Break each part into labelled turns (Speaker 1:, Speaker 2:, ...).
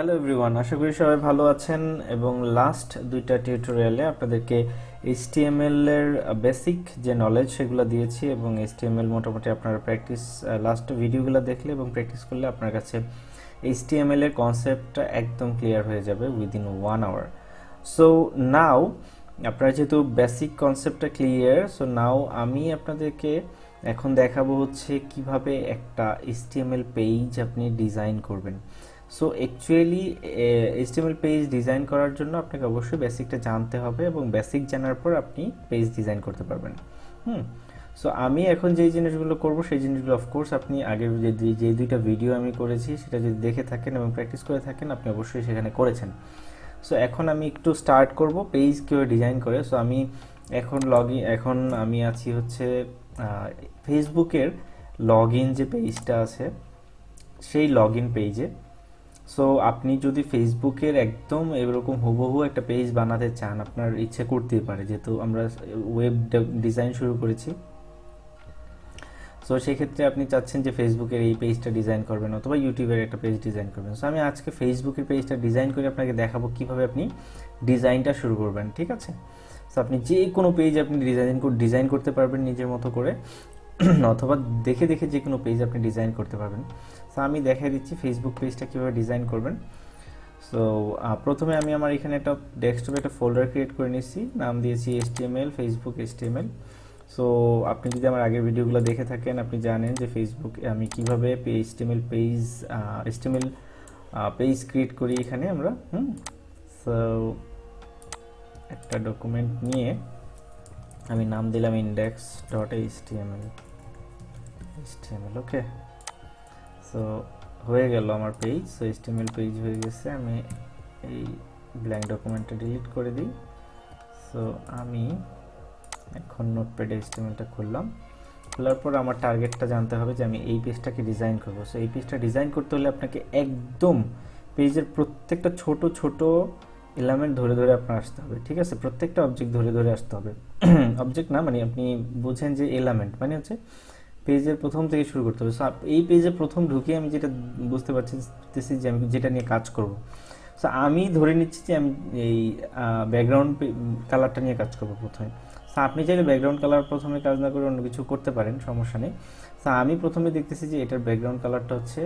Speaker 1: Hello everyone, আশা করি সবাই ভালো আছেন এবং লাস্ট দুইটা টিউটোরিয়ালে আপনাদেরকে এইচটিএমএল এর বেসিক যে নলেজ সেগুলো দিয়েছি এবং এইচটিএমএল মোটামুটি আপনারা প্র্যাকটিস লাস্ট ভিডিওগুলো দেখলে এবং প্র্যাকটিস করলে আপনার কাছে এইচটিএমএল এর কনসেপ্টটা একদম ক্লিয়ার হয়ে যাবে উইদিন 1 আওয়ার। সো নাও আপনারা যেহেতু বেসিক কনসেপ্টটা ক্লিয়ার, সো নাও আমি আপনাদেরকে এখন দেখাবো হচ্ছে কিভাবে একটা এইচটিএমএল পেজ আপনি ডিজাইন করবেন। So actually HTML page design করার জন্য আপনাকে অবশ্যই বেসিকটা জানতে হবে এবং বেসিক জানার পর আপনি পেজ ডিজাইন করতে পারবেন। সো আমি এখন যেই জিনিসগুলো করব সেই জিনিসগুলো অফকোর্স আপনি আগের যে দুইটা ভিডিও আমি করেছি সেটা যদি দেখে থাকেন এবং প্র্যাকটিস করে থাকেন আপনি অবশ্যই সেখানে করেছেন। সো এখন আমি একটু স্টার্ট করব পেজ কীভাবে ডিজাইন করে। সো আমি এখন আমি আছি হচ্ছে ফেসবুকের লগ ইন যে পেজটা আছে সেই লগ ইন পেজে। সো আপনি যদি ফেসবুকের একদম এরকম হুবহু একটা পেজ বানাতে চান, আপনার ইচ্ছে করতেই পারে, যেহেতু আমরা ওয়েব ডিজাইন শুরু করেছি। সো সেক্ষেত্রে আপনি চাচ্ছেন যে ফেসবুকের এই পেজটা ডিজাইন করবেন অথবা ইউটিউবের একটা পেজ ডিজাইন করবেন। সো আমি আজকে ফেসবুকের পেজটা ডিজাইন করে আপনাকে দেখাবো কিভাবে আপনি ডিজাইনটা শুরু করবেন, ঠিক আছে? সো আপনি যে কোনো পেজ আপনি ডিজাইন করতে পারবেন নিজের মতো করে অথবা দেখে দেখে যে কোনো পেজ আপনি ডিজাইন করতে পারবেন। সো আমি দেখাই দিচ্ছি ফেসবুক পেজটা কীভাবে ডিজাইন করবেন। সো প্রথমে আমি আমার এখানে একটা ডেস্কটপে একটা ফোল্ডার ক্রিয়েট করে নিচ্ছি, নাম দিয়েছি এইচটিএমএল, ফেসবুক এইচটিএমএল। সো আপনি যদি আমার আগের ভিডিওগুলো দেখে থাকেন আপনি জানেন যে ফেসবুক আমি কিভাবে এইচটিএমএল পেজ ক্রিয়েট করি এখানে আমরা। সো একটা ডকুমেন্ট নিয়ে আমি নাম দিলাম index.html। ওকে, সো হয়ে গেল আমার পেজ। সো এইচটিএমএল পেজ হয়ে গেছে। আমি এই ব্ল্যাঙ্ক ডকুমেন্টটা ডিলিট করে দিই। সো আমি এখন নোটপ্যাডে এইচটিএমএলটা খুললাম। খোলার পর আমার টার্গেটটা জানতে হবে যে আমি এই পেজটাকে ডিজাইন করব। সো এই পেজটা ডিজাইন করতে হলে আপনাকে একদম পেজের প্রত্যেকটা ছোট ছোট এলিমেন্ট ধরে ধরে আপনার আসতে হবে, ঠিক আছে? প্রত্যেকটা অবজেক্ট ধরে ধরে আসতে হবে। অবজেক্ট না, মানে আপনি বুঝেন যে এলিমেন্ট মানে হচ্ছে পেজের প্রথম থেকে শুরু করতে হবে। সো এই পেজে প্রথম ঢুকে আমি যেটা বুঝতে পারছি যে আমি যেটা নিয়ে কাজ করব। সো আমি ধরে নিচ্ছি যে আমি এই ব্যাকগ্রাউন্ড কালারটা নিয়ে কাজ করব প্রথমে। সো আপনি চাইলে ব্যাকগ্রাউন্ড কালার প্রথমে কাজ না করে অন্য কিছু করতে পারেন, সমস্যা নেই। সো আমি প্রথমে দেখতেছি যে এটার ব্যাকগ্রাউন্ড কালারটা হচ্ছে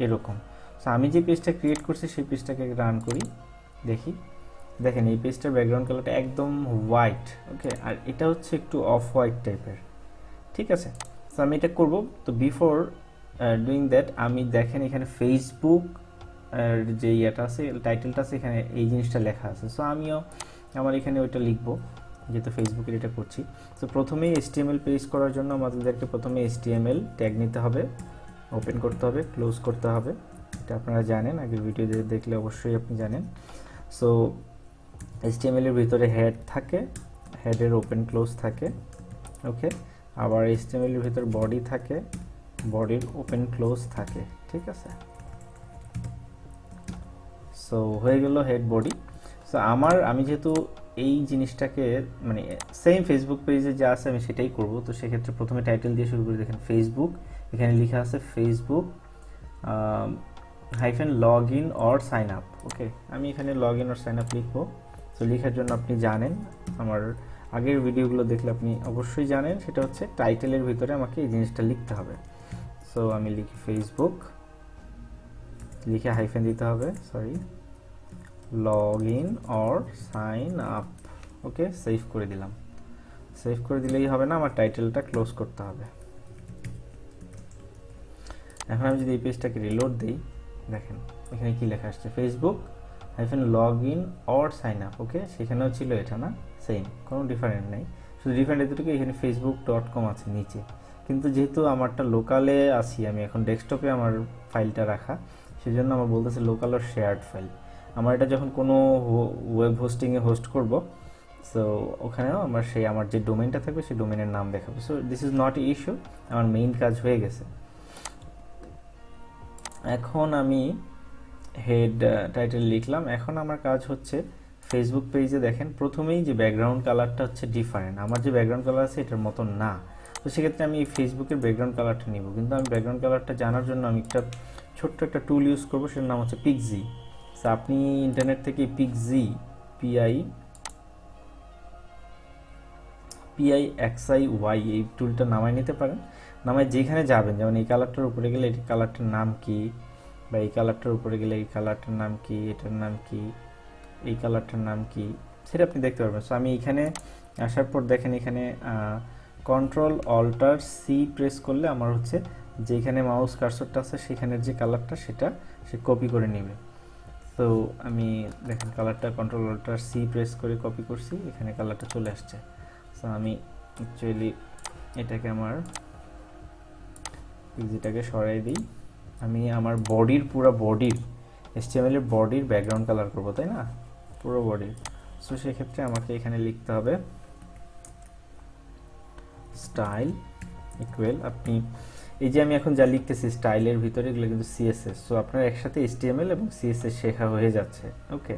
Speaker 1: এরকম। সো আমি যে পেজটা ক্রিয়েট করছি সেই পেজটাকে রান করি, দেখেন এই পেজটার ব্যাকগ্রাউন্ড কালারটা একদম হোয়াইট। ওকে, আর এটা হচ্ছে একটু অফ হোয়াইট টাইপের, ঠিক আছে? সো আমি এটা করব। তো বিফোর ডুইং দ্যাট আমি দেখেন এখানে ফেসবুক যে ইয়েটা আছে, টাইটেলটা আছে, এখানে এই জিনিসটা লেখা আছে। সো আমিও আমার এখানে ওইটা লিখবো যেহেতু ফেসবুকের এটা করছি। সো প্রথমেই এইচটিএমএল পেজ করার জন্য আমাদেরকে প্রথমে এইচটিএমএল ট্যাগ নিতে হবে, ওপেন করতে হবে, ক্লোজ করতে হবে। এটা আপনারা জানেন, আগের ভিডিও দেখলে অবশ্যই আপনি জানেন। সো এইচটিএমএল এর ভিতরে হেড থাকে, হেডের ওপেন ক্লোজ থাকে। ওকে, আবার এইচটিএমএল এর ভিতর বডি থাকে, বডির ওপেন ক্লোজ থাকে, ঠিক আছে? সো হয়ে গেল হেড বডি। সো আমি যেহেতু এই জিনিসটাকে মানে সেম ফেসবুক পেজে যা আছে আমি সেটাই করব। তো সেক্ষেত্রে প্রথমে টাইটেল দিয়ে শুরু করে দেখেন ফেসবুক, এখানে লেখা আছে Facebook log in or sign up. Okay, আমি এখানে log in or sign up লিখবো। সো লেখার জন্য আপনি জানেন, আমার আগের ভিডিওগুলো দেখলে আপনি অবশ্যই জানেন, সেটা হচ্ছে টাইটেলের ভিতরে আমাকে এই জিনিসটা লিখতে হবে। সো আমি লিখি ফেসবুক, লিখে হাইফেন দিতে হবে, sorry, log in or sign up. Okay, save করে দিলাম। সেভ করে দিলেই হবে না, আমার টাইটেলটা ক্লোজ করতে হবে। এখন আমি যদি এই পেজটাকে রিলোড দিই, দেখেন এখানে কি লেখা আসছে, Facebook log in or sign up. Okay, সেখানেও ছিল এটা, না সেম, কোনো ডিফারেন্ট নেই, শুধু ডিফারেন্ট এতটুকু এখানে facebook.com আছে নিচে। কিন্তু যেহেতু আমারটা লোকালে আসি, আমি এখন ডেস্কটপে আমার ফাইলটা রাখা, সেজন্য আমার বলতেছে লোকাল আর শেয়ার্ড ফাইল। আমার এটা যখন কোনো ওয়েব হোস্টিংয়ে হোস্ট করব, সো ওখানেও আমার যে ডোমেইনটা থাকবে সেই ডোমেইনের নাম দেখাবে। So this is not issue, আমার মেইন কাজ হয়ে গেছে। এখন আমি হেড টাইটেল লিখলাম। এখন আমার কাজ হচ্ছে ফেসবুক পেজে দেখেন প্রথমেই যে ব্যাকগ্রাউন্ড কালারটা হচ্ছে ডিফারেন্ট, আমার যে ব্যাকগ্রাউন্ড কালার আছে এটার মতো না। তো সেক্ষেত্রে আমি ফেসবুকের ব্যাকগ্রাউন্ড কালারটা নিব, কিন্তু আমি ব্যাকগ্রাউন্ড কালারটা জানার জন্য আমি ছোট্ট একটা টুল ইউজ করবো, সেটার নাম হচ্ছে পিক্সি। সো আপনি ইন্টারনেট থেকে পিক্সি পিআই PIXIY এই টুলটা নামায় নিতে পারেন। নামায় যেখানে যাবেন, যেমন এই কালারটার উপরে গেলে এই কালারটার নাম কি, বা এই কালারটার উপরে গেলে এই কালারটার নাম কি, এটার নাম কি, এই কালারটার নাম কি, সেটা আপনি দেখতে পারবেন। সো আমি এখানে আসার পর দেখেন এখানে কন্ট্রোল অল্টার সি প্রেস করলে আমার হচ্ছে যেখানে মাউস কার্সরটা আছে সেখানের যে কালারটা সেটা সে কপি করে নেবে। তো আমি দেখেন কালারটা কন্ট্রোল অল্টার সি প্রেস করে কপি করছি, এখানে কালারটা চলে আসছে। সো আমি অ্যাকচুয়ালি এটাকে আমার পিক্সিটাকে সরাই দিই। আমি আমার বডির পুরো বডির HTML এর বডির ব্যাকগ্রাউন্ড কালার করব, তাই না, পুরো বডির। সো সেক্ষেত্রে আমাকে এখানে লিখতে হবে স্টাইল ইকুয়াল, আপনি এই যে আমি এখন যা লিখতেছি স্টাইলের ভিতরে এগুলো কিন্তু CSS। সো আপনার একসাথে HTML এবং CSS শেখা হয়ে যাচ্ছে। ওকে,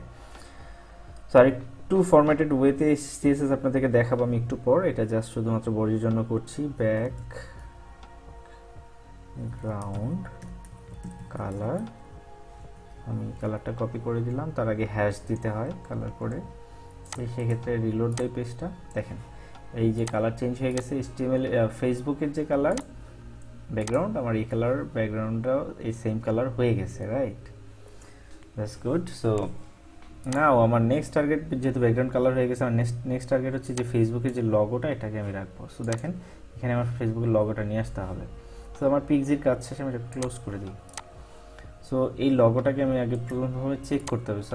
Speaker 1: সো আর একটু ফরম্যাটেড ওয়েতে CSS আপনাদেরকে দেখাবো আমি একটু পর। এটা জাস্ট শুধুমাত্র বডির জন্য করছি। ব্যাকগ্রাউন্ড কালার, আমি কালারটা কপি করে দিলাম, তার আগে হ্যাশ দিতে হয় কালার করে। সেক্ষেত্রে রিলোড দেয় পেজটা, দেখেন এই যে কালার চেঞ্জ হয়ে গেছে। HTML ফেসবুকের যে কালার ব্যাকগ্রাউন্ড, আমার এই কালার ব্যাকগ্রাউন্ডটাও এই সেম কালার হয়ে গেছে, right? That's good. So now আমার নেক্সট টার্গেট, যেহেতু ব্যাকগ্রাউন্ড কালার হয়ে গেছে, আমার নেক্সট টার্গেট হচ্ছে যে ফেসবুকের যে লগোটা এটাকে আমি রাখবো। সো দেখেন এখানে আমার ফেসবুকের লগোটা নিয়ে আসতে হবে। সো আমার পিক্সির কাজ শেষে আমি এটা ক্লোজ করে দিই। সো এই লগোটাকে আমি আগে প্রথমভাবে চেক করতে হবে। সো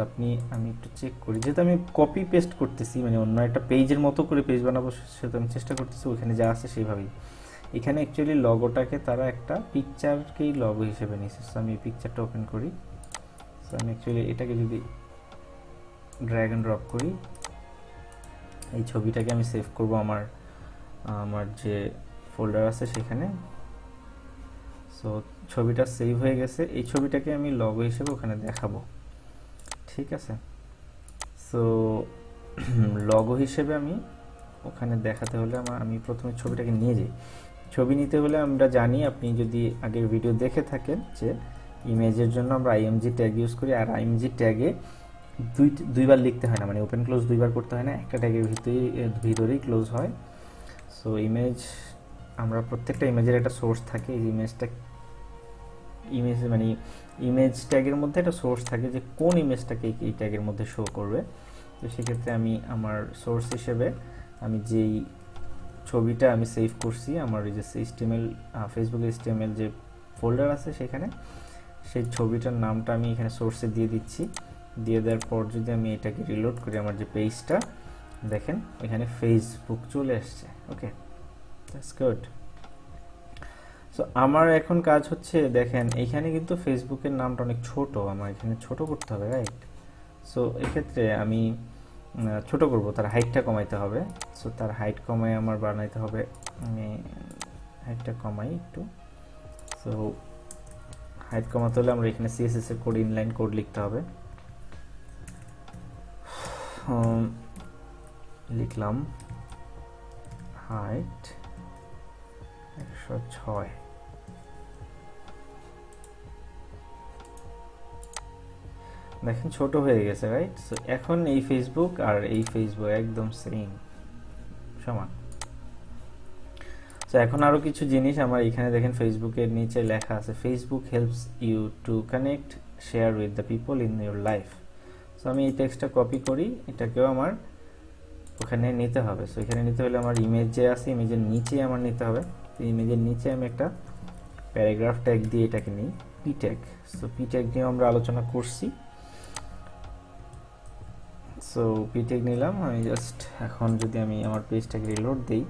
Speaker 1: আমি একটু চেক করি, যেহেতু আমি কপি পেস্ট করতেছি, মানে অন্য একটা পেজের মতো করে পেজ বানাবো, সেহেতু আমি চেষ্টা করতেছি ওখানে যা আছে সেইভাবেই। এখানে অ্যাকচুয়ালি লগোটাকে তারা একটা পিকচারকেই লগো হিসেবে নিয়েছে। সো আমি এই পিকচারটা ওপেন করি। সো আমি অ্যাকচুয়ালি এটাকে যদি ড্র্যাগ অ্যান্ড ড্রপ করি, এই ছবিটাকে আমি সেভ করব আমার যে ফোল্ডার আছে সেখানে। সো ছবিটা সেভ হয়ে গেছে, এই ছবিটাকে আমি লগো হিসেবে ওখানে দেখাবো, ঠিক আছে? সো লগো হিসেবে আমি ওখানে দেখাতে হলে আমি প্রথমে ছবিটাকে নিয়ে যাই। ছবি নিতে হলে আমরা জানি, আপনি যদি আগের ভিডিও দেখে থাকেন, যে ইমেজের জন্য আমরা IMG ট্যাগ ইউজ করি, আর IMG ট্যাগে দুইবার লিখতে হয় না, মানে ওপেন ক্লোজ দুইবার করতে হয় না, একটা ট্যাগের ভিতরেই ক্লোজ হয়। সো আমরা প্রত্যেকটা ইমেজের একটা সোর্স থাকে, এই ইমেজ ট্যাগের মধ্যে একটা সোর্স থাকে যে কোন ইমেজটাকে এই ট্যাগের মধ্যে শো করবে। তো সেক্ষেত্রে আমি আমার সোর্স হিসেবে আমি যেই ছবিটা আমি সেভ করছি আমার এই যে ফেসবুক HTML যে ফোল্ডার আছে সেখানে, সেই ছবিটার নামটা আমি এখানে সোর্সে দিয়ে দিচ্ছি। দিয়ে দেওয়ার পর যদি আমি এটাকে রিলোড করি, আমার যে পেজটা দেখেন এখানে ফেসবুক চলে আসছে। ওকে, দ্যাটস গুড। সো আমার এখন কাজ হচ্ছে, দেখেন এইখানে কিন্তু ফেসবুকের নামটা অনেক ছোট, আমার এখানে ছোট করতে হবে, রাইট? সো এক্ষেত্রে আমি ছোট করব, তার হাইটটা কমাইতে হবে। সো তার হাইট কমাই আমার বানাইতে হবে, আমি হাইটটা কমাই একটু। সো হাইট কমাতে হলে আমরা এখানে CSS এর কোড, ইনলাইন কোড লিখতে হবে। লিখলাম হাইট 106। দেখেন ছোট হয়ে গেছে, রাইট? সো এখন এই ফেসবুক আর এই ফেসবুক একদম সেম, সমান। সো এখন আরও কিছু জিনিস আমার এখানে দেখেন ফেসবুকের নিচে লেখা আছে, Facebook helps you to connect share with the people in your life. So আমি এই টেক্সটটা কপি করি, এটাকেও আমার ওখানে নিতে হবে। সো এখানে নিতে হলে আমার ইমেজ যে আছে, ইমেজের নিচে আমার নিতে হবে। তো ইমেজের নিচে আমি একটা প্যারাগ্রাফ ট্যাগ দিয়ে এটাকে নিই, P tag. So P tag নিয়েও আমরা আলোচনা করছি। সো পি ট্যাগ নিলাম আমি জাস্ট। এখন যদি আমি আমার পেজটাকে রিলোড দিই,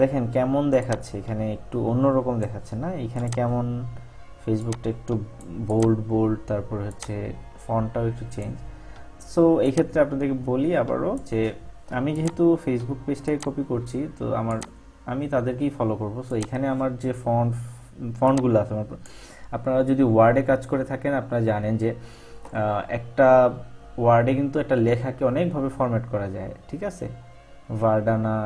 Speaker 1: দেখেন কেমন দেখাচ্ছে, এখানে একটু অন্যরকম দেখাচ্ছে না? এখানে কেমন ফেসবুকটা একটু বোল্ড, তারপর হচ্ছে ফন্টটাও একটু চেঞ্জ। সো এই ক্ষেত্রে আপনাদেরকে বলি আবারও যে আমি যেহেতু ফেসবুক পেজটাকে কপি করছি, তো আমি তাদেরকেই ফলো করব। সো এখানে আমার যে ফন্টগুলো আছে, আপনারা যদি ওয়ার্ডে কাজ করে থাকেন আপনারা জানেন যে একটা ওয়ার্ডে কিন্তু একটা লেখাকে অনেকভাবে ফরম্যাট করা যায়, ঠিক আছে? ভার্ডানা,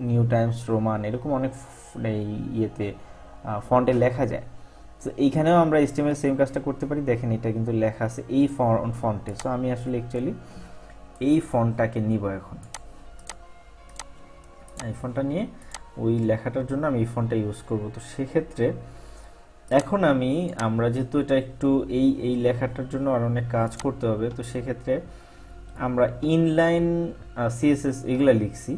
Speaker 1: নিউ টাইমস রোমান, এরকম অনেক ইয়েতে ফন্টে লেখা যায়। তো এইখানেও আমরা HTML সেম কাজটা করতে পারি। দেখেন এটা কিন্তু লেখা আছে এই ফন্টে। সো আমি আসলে অ্যাকচুয়ালি এই ফন্টটাকে নিব এখন, এই ফন্টটা নিয়ে ওই লেখাটার জন্য আমি এই ফন্টটা ইউজ করব। তো সেক্ষেত্রে এখন আমরা যেহেতু এটা একটু এই লেখাটার জন্য আর অনেক কাজ করতে হবে, তো সেক্ষেত্রে আমরা ইনলাইন সিএসএস এগুলা লিখছি।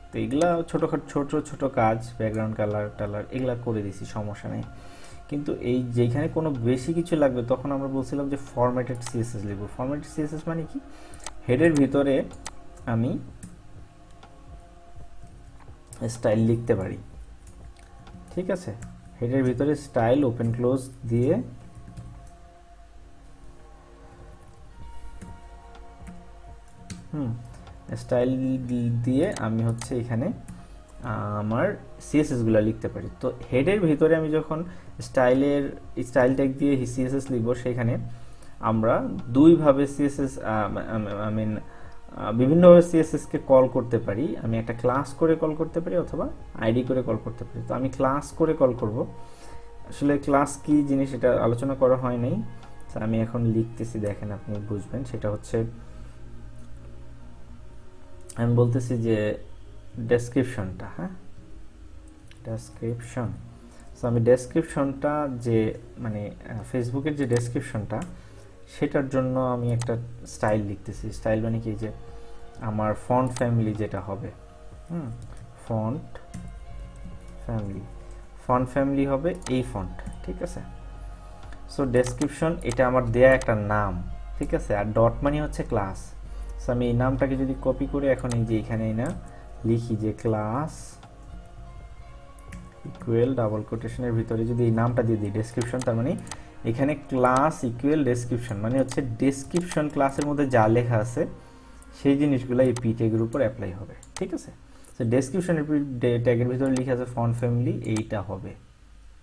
Speaker 1: তো এগুলা ছোটোখাটো ছোট ছোট কাজ, ব্যাকগ্রাউন্ড কালার টালার এগুলা করে দিছি, সমস্যা নেই। কিন্তু এই যেখানে কোনো বেশি কিছু লাগবে তখন আমরা বলছিলাম যে ফরম্যাটেড সিএসএস লিখব। ফরম্যাটেড সিএসএস মানে কি, হেডের ভিতরে আমি স্টাইল লিখতে পারি, ঠিক আছে। হেডের ভিতরে স্টাইল ওপেন ক্লোজ দিয়ে স্টাইল দিয়ে আমি হচ্ছে এখানে আমার সিএসএস গুলো লিখতে পারি। তো হেডের ভিতরে আমি যখন স্টাইল ট্যাগ দিয়ে সিএসএস লিখবো, সেখানে আমরা দুইভাবে সিএসএস বিভিন্নভাবে সিএসএস কে কল করতে পারি। আমি একটা ক্লাস করে কল করতে পারি অথবা আইডি করে কল করতে পারি। তো আমি ক্লাস করে কল করব। আসলে ক্লাস কি জিনিস এটা আলোচনা করা হয় নাই, আমি এখন লিখতেছি, দেখেন আপনি বুঝবেন। সেটা হচ্ছে আমি বলতেছি যে ডেসক্রিপশনটা, হ্যাঁ ডেসক্রিপশন। সো আমি ডেসক্রিপশনটা যে মানে ফেসবুকের যে ডেসক্রিপশনটা, সেটার জন্য আমি একটা স্টাইল লিখতেছি। স্টাইল মানে কি, যে আমার ফন্ট ফ্যামিলি যেটা হবে, ফন্ট ফ্যামিলি হবে এই ফন্ট, ঠিক আছে। সো ডেসক্রিপশন এটা আমার দেয়া একটা নাম, ঠিক আছে। আর ডট মানে হচ্ছে ক্লাস। সো আমি এই নামটাকে যদি কপি করে এখন এই যে এখানে না লিখি যে ক্লাস ইকুয়াল ডাবল কোটেশনের ভিতরে যদি এই নামটা দিয়ে দিই ডেসক্রিপশন, তার মানে এখানে ক্লাস ইকুয়াল ডেসক্রিপশন মানে হচ্ছে ডেসক্রিপশন ক্লাসের মধ্যে যা লেখা আছে সেই জিনিসগুলো এই পি ট্যাগের উপর অ্যাপ্লাই হবে, ঠিক আছে। সো ডেসক্রিপশনের ট্যাগের ভিতরে লিখে আছে ফন্ট ফ্যামিলি, এইটা হবে,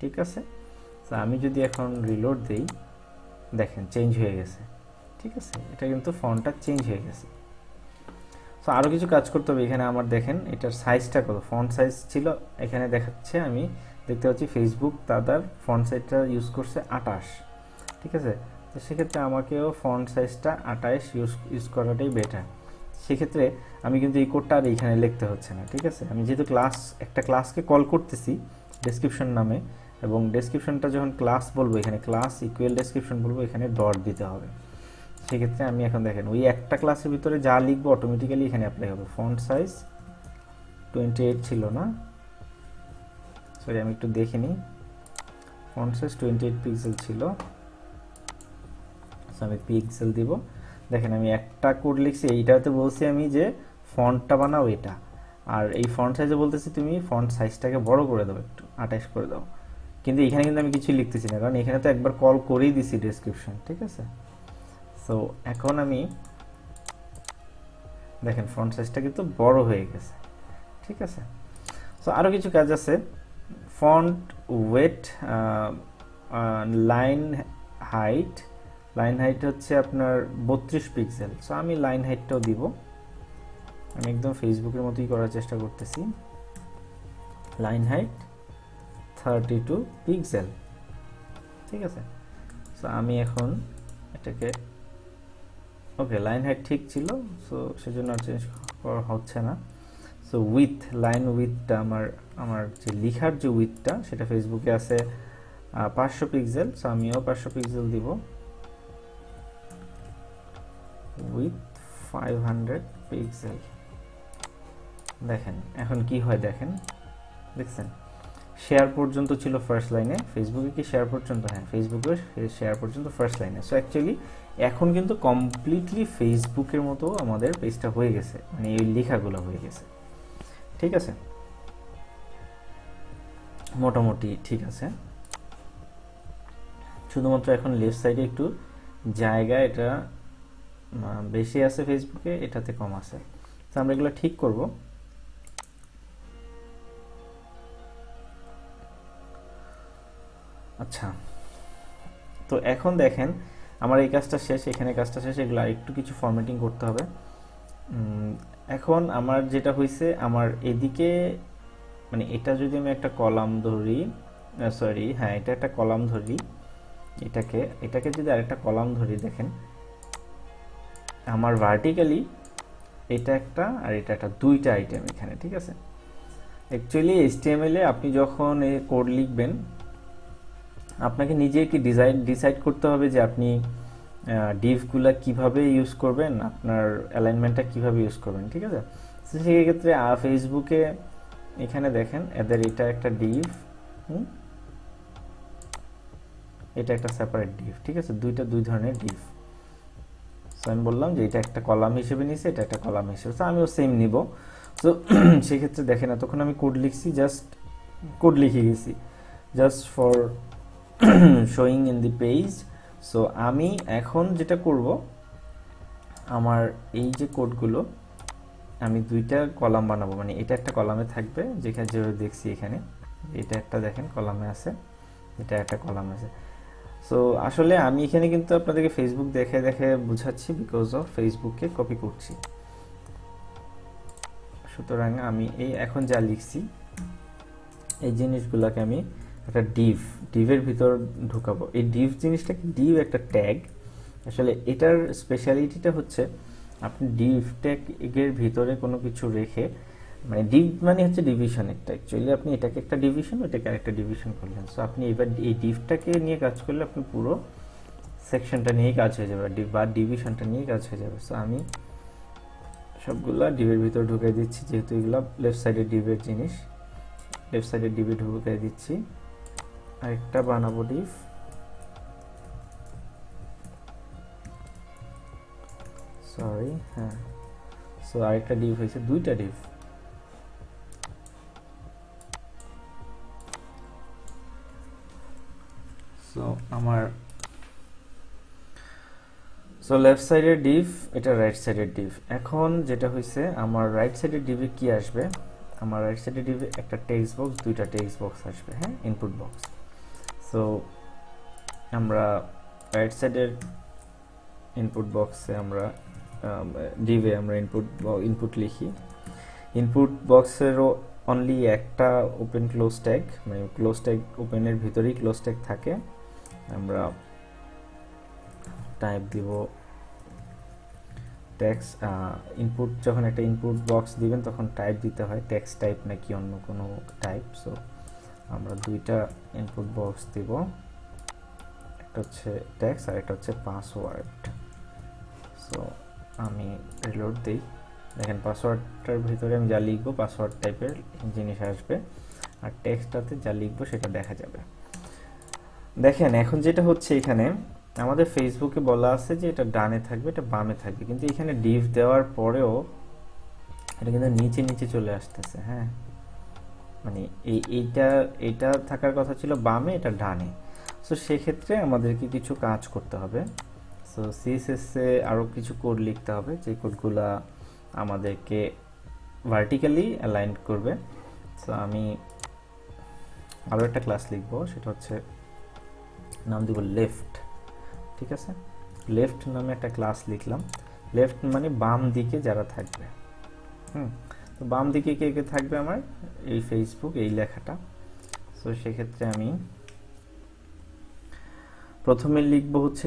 Speaker 1: ঠিক আছে। সো আমি যদি এখন রিলোড দেই, দেখেন চেঞ্জ হয়ে গেছে, ঠিক আছে। এটা কিন্তু ফন্টটা চেঞ্জ হয়ে গেছে। সো আরও কিছু কাজ করতে হবে। এখানে আমার দেখেন এটার সাইজটা কত, ফন্ট সাইজ ছিল এখানে দেখাচ্ছে, আমি দেখতে পাচ্ছি ফেসবুক তাদের ফন্ট সাইজটা ইউজ করছে 28, ঠিক আছে। তো সেক্ষেত্রে আমাকেও ফন্ট সাইজটা 28 ইউজ করাটাই বেটার। সেক্ষেত্রে আমি কিন্তু এই কোডটা আর এইখানে লিখতে হচ্ছে না, ঠিক আছে। আমি যেহেতু একটা ক্লাসকে কল করতেছি ডেসক্রিপশন নামে, এবং ডেসক্রিপশনটা যখন ক্লাস বলবো, এখানে ক্লাস ইকুয়াল ডেসক্রিপশন বলবো, এখানে ডট দিতে হবে। সেক্ষেত্রে আমি এখন দেখেন ওই একটা ক্লাসের ভিতরে যা লিখবো অটোমেটিক্যালি এখানে অ্যাপ্লাই হবে। ফন্ট সাইজ 28 ছিল না, সরি আমি একটু দেখে নিই। ফন্ট সাইজ 28 পিক্সেল ছিল, আমি পিক্সেল দিব। দেখেন আমি একটা কোড লিখছি, এইটাতে বলছি আমি যে ফন্টটা বানাও এটা, আর এই ফন্ট সাইজে বলতেছি তুমি ফন্ট সাইজটাকে বড় করে দাও, একটু 28 করে দাও। কিন্তু এখানে কিন্তু আমি কিছু লিখতেছি না, কারণ এখানে তো একবার কল করেই দিছি ডেসক্রিপশন, ঠিক আছে। সো এখন আমি দেখেন ফন্ট সাইজটা কিন্তু বড় হয়ে গেছে, ঠিক আছে। সো আরও কিছু কাজ আছে, font wait, line height. Line height হচ্ছে আপনার 32 পিক্সেল। সো আমি লাইন হাইটটাও দিব, আমি একদম ফেসবুকের মতোই করার চেষ্টা করতেছি। লাইন হাইট 32 পিক্সেল, ঠিক আছে। সো আমি এখন এটাকে ওকে, লাইন হাইট ঠিক ছিল, সো সেজন্য আর চেঞ্জ করা হচ্ছে না। সো উইথ, লাইন উইথটা আমার যে লিখার যে উইথটা সেটা ফেসবুকে আছে 500 পিক্সেল। সো আমিও 500 পিক্সেল দিব, উইথ 500 পিক্সেল। দেখেন এখন কি হয়, দেখছেন শেয়ার পর্যন্ত ছিল ফার্স্ট লাইনে। ফেসবুকে কি শেয়ার পর্যন্ত, হ্যাঁ ফেসবুকে শেয়ার পর্যন্ত ফার্স্ট লাইনে। সো অ্যাকচুয়ালি এখন কিন্তু কমপ্লিটলি ফেসবুকের মতো আমাদের পেজটা হয়ে গেছে, মানে এই লেখাগুলো হয়ে গেছে, ঠিক আছে। মোটামুটি ঠিক আছে, শুধুমাত্র এখন লেফট সাইডে একটু জায়গা এটা বেশি আছে ফেসবুকে, এটাতে কম আছে। তো আমরা এগুলো ঠিক করব। আচ্ছা, তো এখন দেখেন আমার এই কাজটা শেষ, এখানে কাজটা শেষ, এগুলো আরেকটু কিছু ফরম্যাটিং করতে হবে। এখন আমার যেটা হয়েছে, আমার এদিকে মানে এটা যদি আমি একটা কলাম ধরি, সরি, হ্যাঁ এটা একটা কলাম ধরি, এটাকে যদি আরেকটা কলাম ধরি, দেখেন আমার ভার্টিক্যালি এটা একটা আর এটা একটা, দুইটা আইটেম এখানে, ঠিক আছে। অ্যাকচুয়ালি এইচটিএমএল এ আপনি যখন কোড লিখবেন, আপনাকে নিজে কি ডিসাইড করতে হবে যে আপনি ডিভগুলা কিভাবে ইউজ করবেন, আপনার অ্যালাইনমেন্টটা কিভাবে ইউজ করবেন, ঠিক আছে। তো সেক্ষেত্রে ফেসবুকে এখানে দেখেন এদের এটা একটা ডিভ, এটা একটা সেপারেট ডিভ, ঠিক আছে, দুই ধরনের ডিভ। সো আমি বললাম যে এটা একটা কলাম হিসেবে নিয়েছি, এটা একটা কলাম হিসেবে, তো আমিও সেম নিব। তো সেক্ষেত্রে দেখেন এতক্ষণ আমি কোড লিখছি, জাস্ট কোড লিখে গেছি just for showing in the page. So আমি এখন যেটা করব, আমার এই যে কোডগুলো আমি দুইটা কলাম বানাবো, মানে এটা একটা কলামে থাকবে, যেখানে যেভাবে দেখছি এখানে এটা একটা দেখেন কলামে আছে, এটা একটা কলামে আছে। সো আসলে আমি এখানে কিন্তু আপনাদেরকে ফেসবুক দেখে দেখে বুঝাচ্ছি, বিকজ অফ ফেসবুককে কপি করছি। সুতরাং আমি এই এখন যা লিখছি এই জিনিসগুলোকে আমি একটা ডিভের ভিতর ঢুকাবো। এই ডিভ জিনিসটা কি, ডিভ একটা ট্যাগ। আসলে এটার স্পেশালিটিটা হচ্ছে আপনি ডিভ ট্যাগের ভিতরে কোনো কিছু রেখে, মানে ডিভ মানে হচ্ছে ডিভিশন একটা, অ্যাকচুয়ালি আপনি এটাকে একটা ডিভিশন, ওটাকে আরেকটা ডিভিশন করলেন। সো আপনি এবার এই ডিভটাকে নিয়ে কাজ করলে আপনি পুরো সেকশনটা নিয়েই কাজ হয়ে যাবে, বা ডিভিশনটা নিয়ে কাজ হয়ে যাবে। সো আমি সবগুলা ডিভের ভিতর ঢুকাই দিচ্ছি, যেহেতু এগুলো লেফট সাইডের ডিভের জিনিস, লেফট সাইডের ডিভে ঢুকাই দিচ্ছি। আরেকটা বানাবো ডিভ, সরি, হ্যাঁ। সো আরেকটা ডিভ হয়েছে, দুইটা ডিভ। সো আমার লেফট সাইডের ডিভ, এটা রাইট সাইডের ডিভ। এখন যেটা হয়েছে, আমার রাইট সাইডের ডিভে কি আসবে, আমার রাইট সাইডের ডিভে একটা টেক্সট বক্স, দুইটা টেক্সট বক্স আসবে, হ্যাঁ, ইনপুট বক্স। সো আমরা রাইট সাইডের ইনপুট বক্সে আমরা ডিভে আমরা ইনপুট লিখি। ইনপুট বক্সেরও অনলি একটা ওপেন ক্লোজ ট্যাগ, মানে ক্লোজ ট্যাগ ওপেনের ভিতরেই ক্লোজ ট্যাগ থাকে। আমরা টাইপ দিব টেক্সট, ইনপুট যখন একটা ইনপুট বক্স দিবেন তখন টাইপ দিতে হয় টেক্সট টাইপ নাকি অন্য কোনো টাইপ। সো আমরা দুইটা ইনপুট বক্স দিব, একটা হচ্ছে টেক্সট আর একটা হচ্ছে পাসওয়ার্ড। সো আমি রিলোড দিই, দেখেন পাসওয়ার্ডটার ভিতরে আমি যা লিখবো পাসওয়ার্ড টাইপের জিনিস আসবে, আর টেক্সটটাতে যা লিখবো সেটা দেখা যাবে। দেখেন এখন যেটা হচ্ছে, এখানে আমাদের ফেসবুকে বলা আছে যে এটা ডানে থাকবে, এটা বামে থাকবে, কিন্তু এখানে ডিভ দেওয়ার পরেও এটা কিন্তু নিচে নিচে চলে আসতেছে, হ্যাঁ, মানে এইটা থাকার কথা ছিল বামে, এটা ডানে। সো সেক্ষেত্রে আমাদেরকে কিছু কাজ করতে হবে। সো সিএসএসে আরও কিছু কোড লিখতে হবে, যে কোডগুলা আমাদেরকে ভার্টিক্যালি অ্যালাইন করবে। সো আমি আরও একটা ক্লাস লিখবো, সেটা হচ্ছে নাম দিব লেফট, ঠিক আছে। লেফট নামে একটা ক্লাস লিখলাম। লেফট মানে বাম দিকে যারা থাকবে, তো বাম দিকে কে কে থাকবে, আমার এই ফেসবুক, এই লেখাটা। সো সেক্ষেত্রে আমি প্রথমে লিখবো হচ্ছে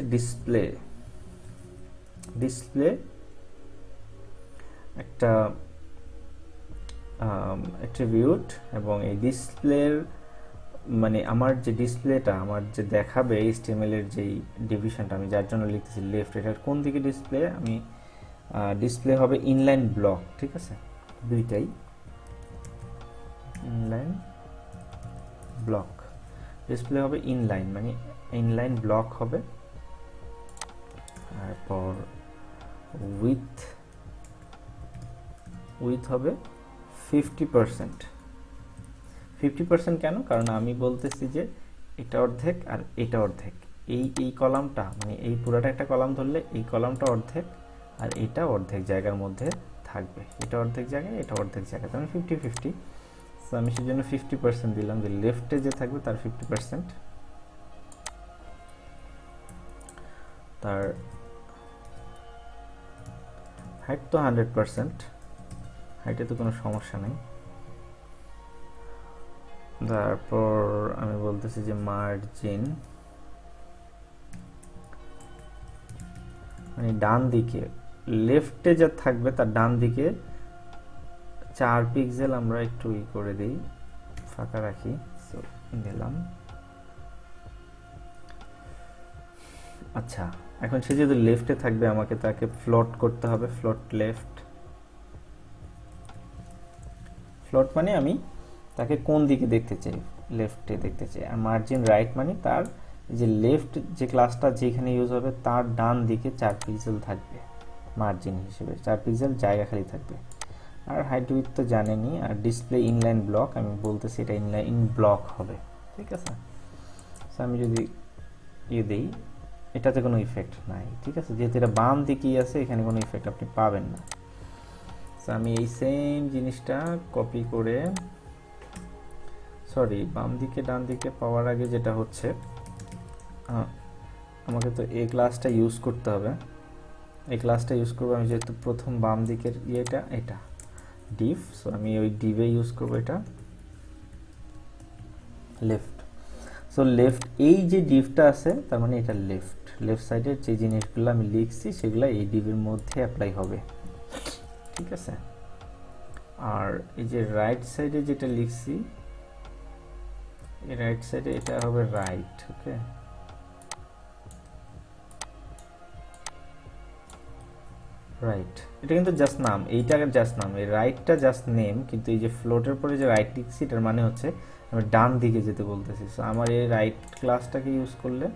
Speaker 1: ডিসপ্লে একটা অ্যাট্রিবিউট, এবং এই ডিসপ্লের মানে আমার যে ডিসপ্লেটা আমার যে দেখাবে এইচটিএমএল এর যেই ডিভিশনটা আমি যার জন্য লিখতেছি লেফট, এটার কোন দিকে ডিসপ্লে, আমি ডিসপ্লে হবে ইনলাইন ব্লক, ঠিক আছে, দুইটাই ইনলাইন ব্লক। ডিসপ্লে হবে ইনলাইন, মানে ইনলাইন ব্লক হবে। তারপর উইথ হবে 50%। 50% কেন, কারণ আমি বলতেছি যে এটা অর্ধেক আর এটা অর্ধেক, এই কলামটা মানে এই পুরাটা একটা কলাম ধরলে এই কলামটা অর্ধেক আর এটা অর্ধেক জায়গার মধ্যে থাকবে, এটা অর্ধেক জায়গায় এটা অর্ধেক জায়গায়, তার মানে 50-50। সো আমি সেজন্য 50% দিলাম, যে লেফটে যে থাকবে তার 50%, তার হাইট তো 100%, হাইটে তো কোনো সমস্যা নেই। তারপর আমি বলতেছি যে মার্জিন মানে ডান দিকে লেফটে যা থাকবে তার ডান দিকে 4 পিক্সেল আমরা একটু করে দিই, ফাঁকা রাখি। সো দিলাম। আচ্ছা, এখন সে যদি লেফটে থাকবে আমাকে তাকে ফ্লোট করতে হবে। ফ্লোট লেফট, ফ্লোট মানে আমি তাকে কোন দিকে দেখতে চাই, লেফটে দেখতে চাই। আর মার্জিন রাইট মানে তার যে লেফট যে ক্লাসটা যেখানে ইউজ হবে তার ডান দিকে 4 পিক্সেল থাকবে মার্জিন হিসেবে, 4 পিক্সেল জায়গা খালি থাকবে। আর হাইট উইথ তো জানেনই। আর ডিসপ্লে ইনলাইন ব্লক, আমি বলতেছি এটা ইনলাইন ব্লক হবে, ঠিক আছে। সো আমি যদি দিই, এটাতে কোনো ইফেক্ট নাই, ঠিক আছে, যেহেতু এটা বাম দিকেই আছে, এখানে কোনো ইফেক্ট আপনি পাবেন না। সো আমি এই সেম জিনিসটা কপি করে, সরি, বাম দিকে ডান দিকে পাওয়ার আগে যেটা হচ্ছে, আমাকে তো এই ক্লাসটা ইউজ করতে হবে। এই ক্লাসটা ইউজ করবো আমি, যেহেতু প্রথম বাম দিকের এটা ডিভ। সো আমি ওই ডিভে ইউজ করবো এটা লেফট। সো লেফট, এই যে ডিভটা আছে তার মানে এটা লেফট সাইডের যে জিনিসগুলো আমি লিখছি সেগুলো এই ডিভের মধ্যে অ্যাপ্লাই হবে, ঠিক আছে। আর এই যে রাইট সাইডে যেটা লিখছি, এই রাইট সাইডে এটা হবে রাইট, ওকে। রাইট, এটা কিন্তু জাস্ট নাম, এইটা জাস্ট নাম, এই রাইটটা জাস্ট নেম, কিন্তু এই যে ফ্লোটের পরে যে রাইট লিখছি এটার মানে হচ্ছে আমি ডান দিকে যেতে বলতেছি। সো আমার এই রাইট ক্লাসটাকে ইউজ করলে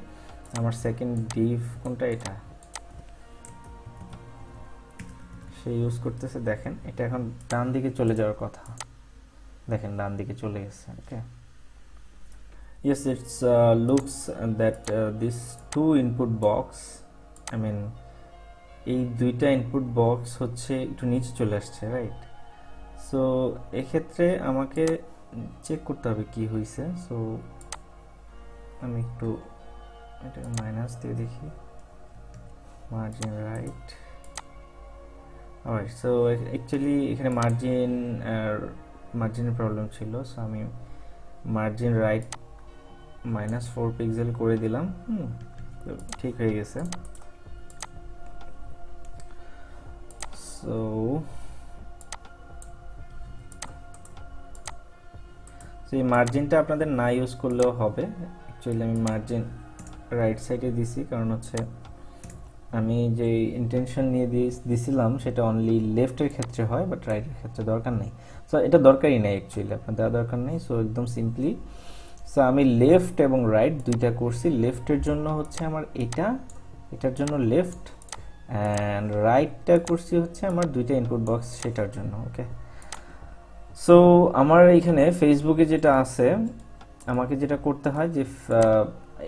Speaker 1: আমার সেকেন্ড ডিভ কোনটা, এটা সে ইউজ করতেছে। দেখেন এটা এখন ডান দিকে চলে যাওয়ার কথা, দেখেন ডান দিকে চলে গেছে, ওকে। Yes, it's looks that this two input box, I mean এই দুইটা ইনপুট বক্স হচ্ছে একটু নিচে চলে আসছে, রাইট। সো এক্ষেত্রে আমাকে চেক করতে হবে কি হয়েছে। সো আমি একটু এটা মাইনাস দিয়ে দেখি, margin right. Alright, so actually এখানে মার্জিনের প্রবলেম ছিল। সো আমি মার্জিন রাইট -4 পিক্সেল করে দিলাম, তো ঠিক হয়ে গেছে। সো এই মার্জিনটা আপনাদের না ইউজ করলেও হবে। অ্যাকচুয়ালি আমি মার্জিন রাইট সাইডে দিছি, কারণ হচ্ছে আমি যে ইন্টেনশন নিয়ে দিছিলাম সেটা অনলি লেফটের ক্ষেত্রে হয়, বাট রাইটের ক্ষেত্রে দরকার নেই। সো এটা দরকারই নেই, অ্যাকচুয়ালি আপনার দেওয়া দরকার নেই। সো একদম সিম্পলি, সো আমি লেফট এবং রাইট দুইটা করছি। লেফটের জন্য হচ্ছে আমার এটার জন্য লেফট, অ্যান্ড রাইটটা করছি হচ্ছে আমার দুইটা ইনপুট বক্স সেটার জন্য, ওকে। সো আমার এইখানে ফেসবুকে যেটা আছে, আমাকে যেটা করতে হয় যে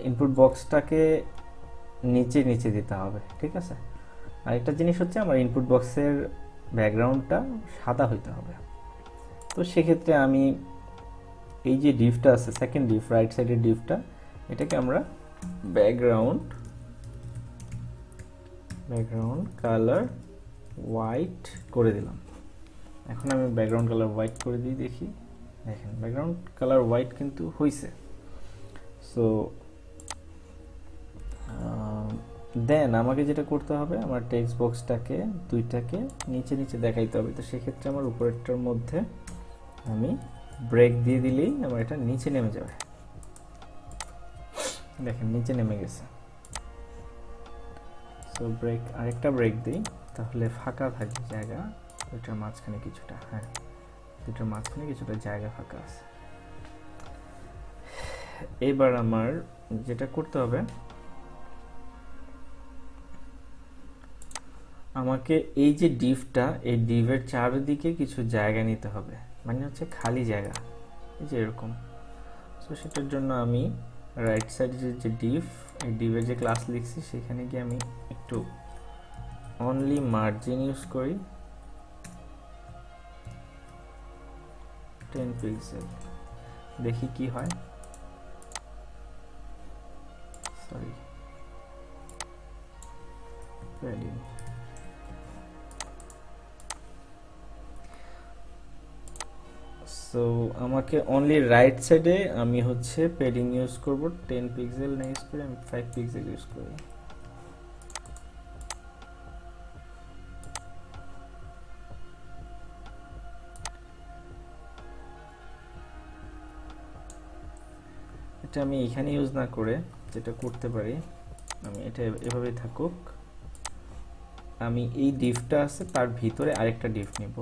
Speaker 1: ইনপুট বক্সটাকে নিচে নিচে দিতে হবে, ঠিক আছে। আর একটা জিনিস হচ্ছে আমার ইনপুট বক্সের ব্যাকগ্রাউন্ডটা সাদা হইতে হবে। তো সেক্ষেত্রে আমি এই যে ডিভটা আছে, সেকেন্ড ডিভ, রাইট সাইডের ডিভটা, এটাকে আমরা ব্যাকগ্রাউন্ড কালার হোয়াইট করে দিলাম। এখন আমি ব্যাকগ্রাউন্ড কালার হোয়াইট করে দিই, দেখি, দেখেন ব্যাকগ্রাউন্ড কালার হোয়াইট কিন্তু হয়েছে। সো দেন আমাকে যেটা করতে হবে, আমার টেক্সট বক্সটাকে দুইটাকে নিচে নিচে দেখাইতে হবে। তো সেক্ষেত্রে আমার উপরেরটার মধ্যে আমি ব্রেক দিয়ে দিলেই আমার এটা নিচে নেমে যাবে, দেখেন নিচে নেমে গেছে। সো ব্রেক, আরেকটা ব্রেক দিই, তাহলে ফাঁকা থাকবে জায়গা দুইটার মাঝখানে কিছুটা, হ্যাঁ দুইটার মাঝখানে কিছুটা জায়গা ফাঁকা আছে। এবার আমার যেটা করতে হবে, আমাকে এই যে ডিভটা, এই ডিভের চারিদিকে কিছু জায়গা নিতে হবে, মানে হচ্ছে খালি জায়গা, এই যে এরকম। সো সেটার জন্য আমি রাইট সাইডের যে ডিভ, এই ডিভের যে ক্লাস লিখছি সেখানে গিয়ে আমি একটু অনলি মার্জিন ইউজ করি 10 পিক্সেল, দেখি কি হয়। সরি, ভ্যালিউ সো আমাকে অনলি রাইট সাইডে আমি হচ্ছে পেডিং ইউজ করব 10 পিক্সেল না ইউজ করে আমি 5 পিক্সেল ইউজ করি। এটা আমি এখানে ইউজ না করে যেটা করতে পারি, আমি এটা এভাবেই থাকুক, আমি এই ডিভটা আছে তার ভিতরে আরেকটা ডিভ নিব,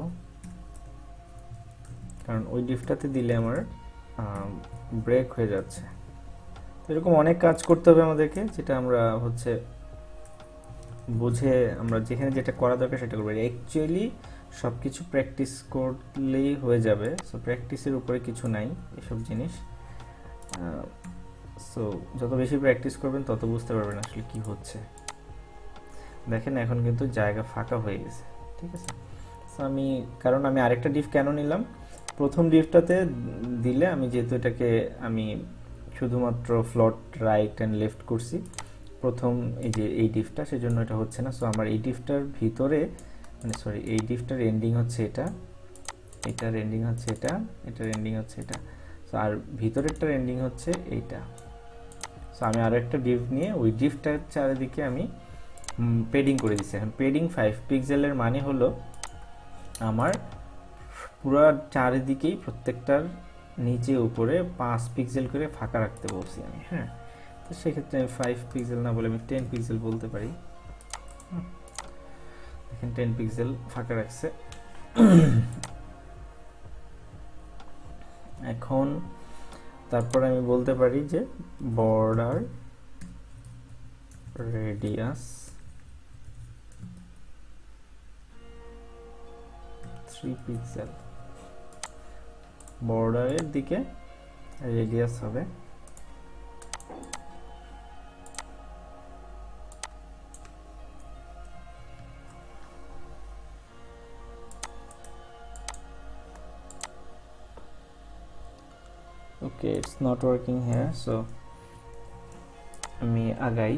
Speaker 1: কারণ ওই ডিভটাতে দিলে আমার ব্রেক হয়ে যাচ্ছে। এরকম অনেক কাজ করতে হবে আমাদেরকে, যেটা আমরা হচ্ছে বুঝে আমরা যেখানে যেটা করা দরকার সেটা করবো। অ্যাকচুয়ালি সব কিছু প্র্যাকটিস করলেই হয়ে যাবে, সো প্র্যাকটিসের উপরে কিছু নাই এসব জিনিস। সো যত বেশি প্র্যাকটিস করবেন তত বুঝতে পারবেন আসলে কি হচ্ছে। দেখেন এখন কিন্তু জায়গা ফাঁকা হয়ে গেছে, ঠিক আছে। সো কারণ আমি আরেকটা ডিভ কেন নিলাম, প্রথম ডিভটাতে দিলে আমি যেহেতু এটাকে আমি শুধুমাত্র ফ্লট রাইট অ্যান্ড লেফট করছি প্রথম এই ডিভটা, সেজন্য এটা হচ্ছে না। সো আমার এই ডিভটার ভিতরে মানে সরি এই ডিভটার এন্ডিং হচ্ছে এটা, এটার এন্ডিং হচ্ছে এটা, এটার এন্ডিং হচ্ছে এটা, সো আর ভিতরেরটার এন্ডিং হচ্ছে এইটা। সো আমি আরও একটা ডিভ নিয়ে ওই ডিভটার চারিদিকে আমি পেডিং করে দিচ্ছি। এখন পেডিং 5 পিক্সেলের মানে হলো আমার পুরো চারিদিকেই প্রত্যেকটার নিচে উপরে 5 পিক্সেল করে ফাঁকা রাখতে বলছি আমি, হ্যাঁ। তো সেক্ষেত্রে আমি 5 পিক্সেল না বলে আমি 10 পিক্সেল বলতে পারি। দেখেন 10 পিক্সেল ফাঁকা রাখছে। এখন তারপর আমি বলতে পারি যে বর্ডার রেডিয়াস 3 পিক্সেল, বর্ডারের দিকে রেডিয়াস হবে okay, it's not working here, so আমি আগাই।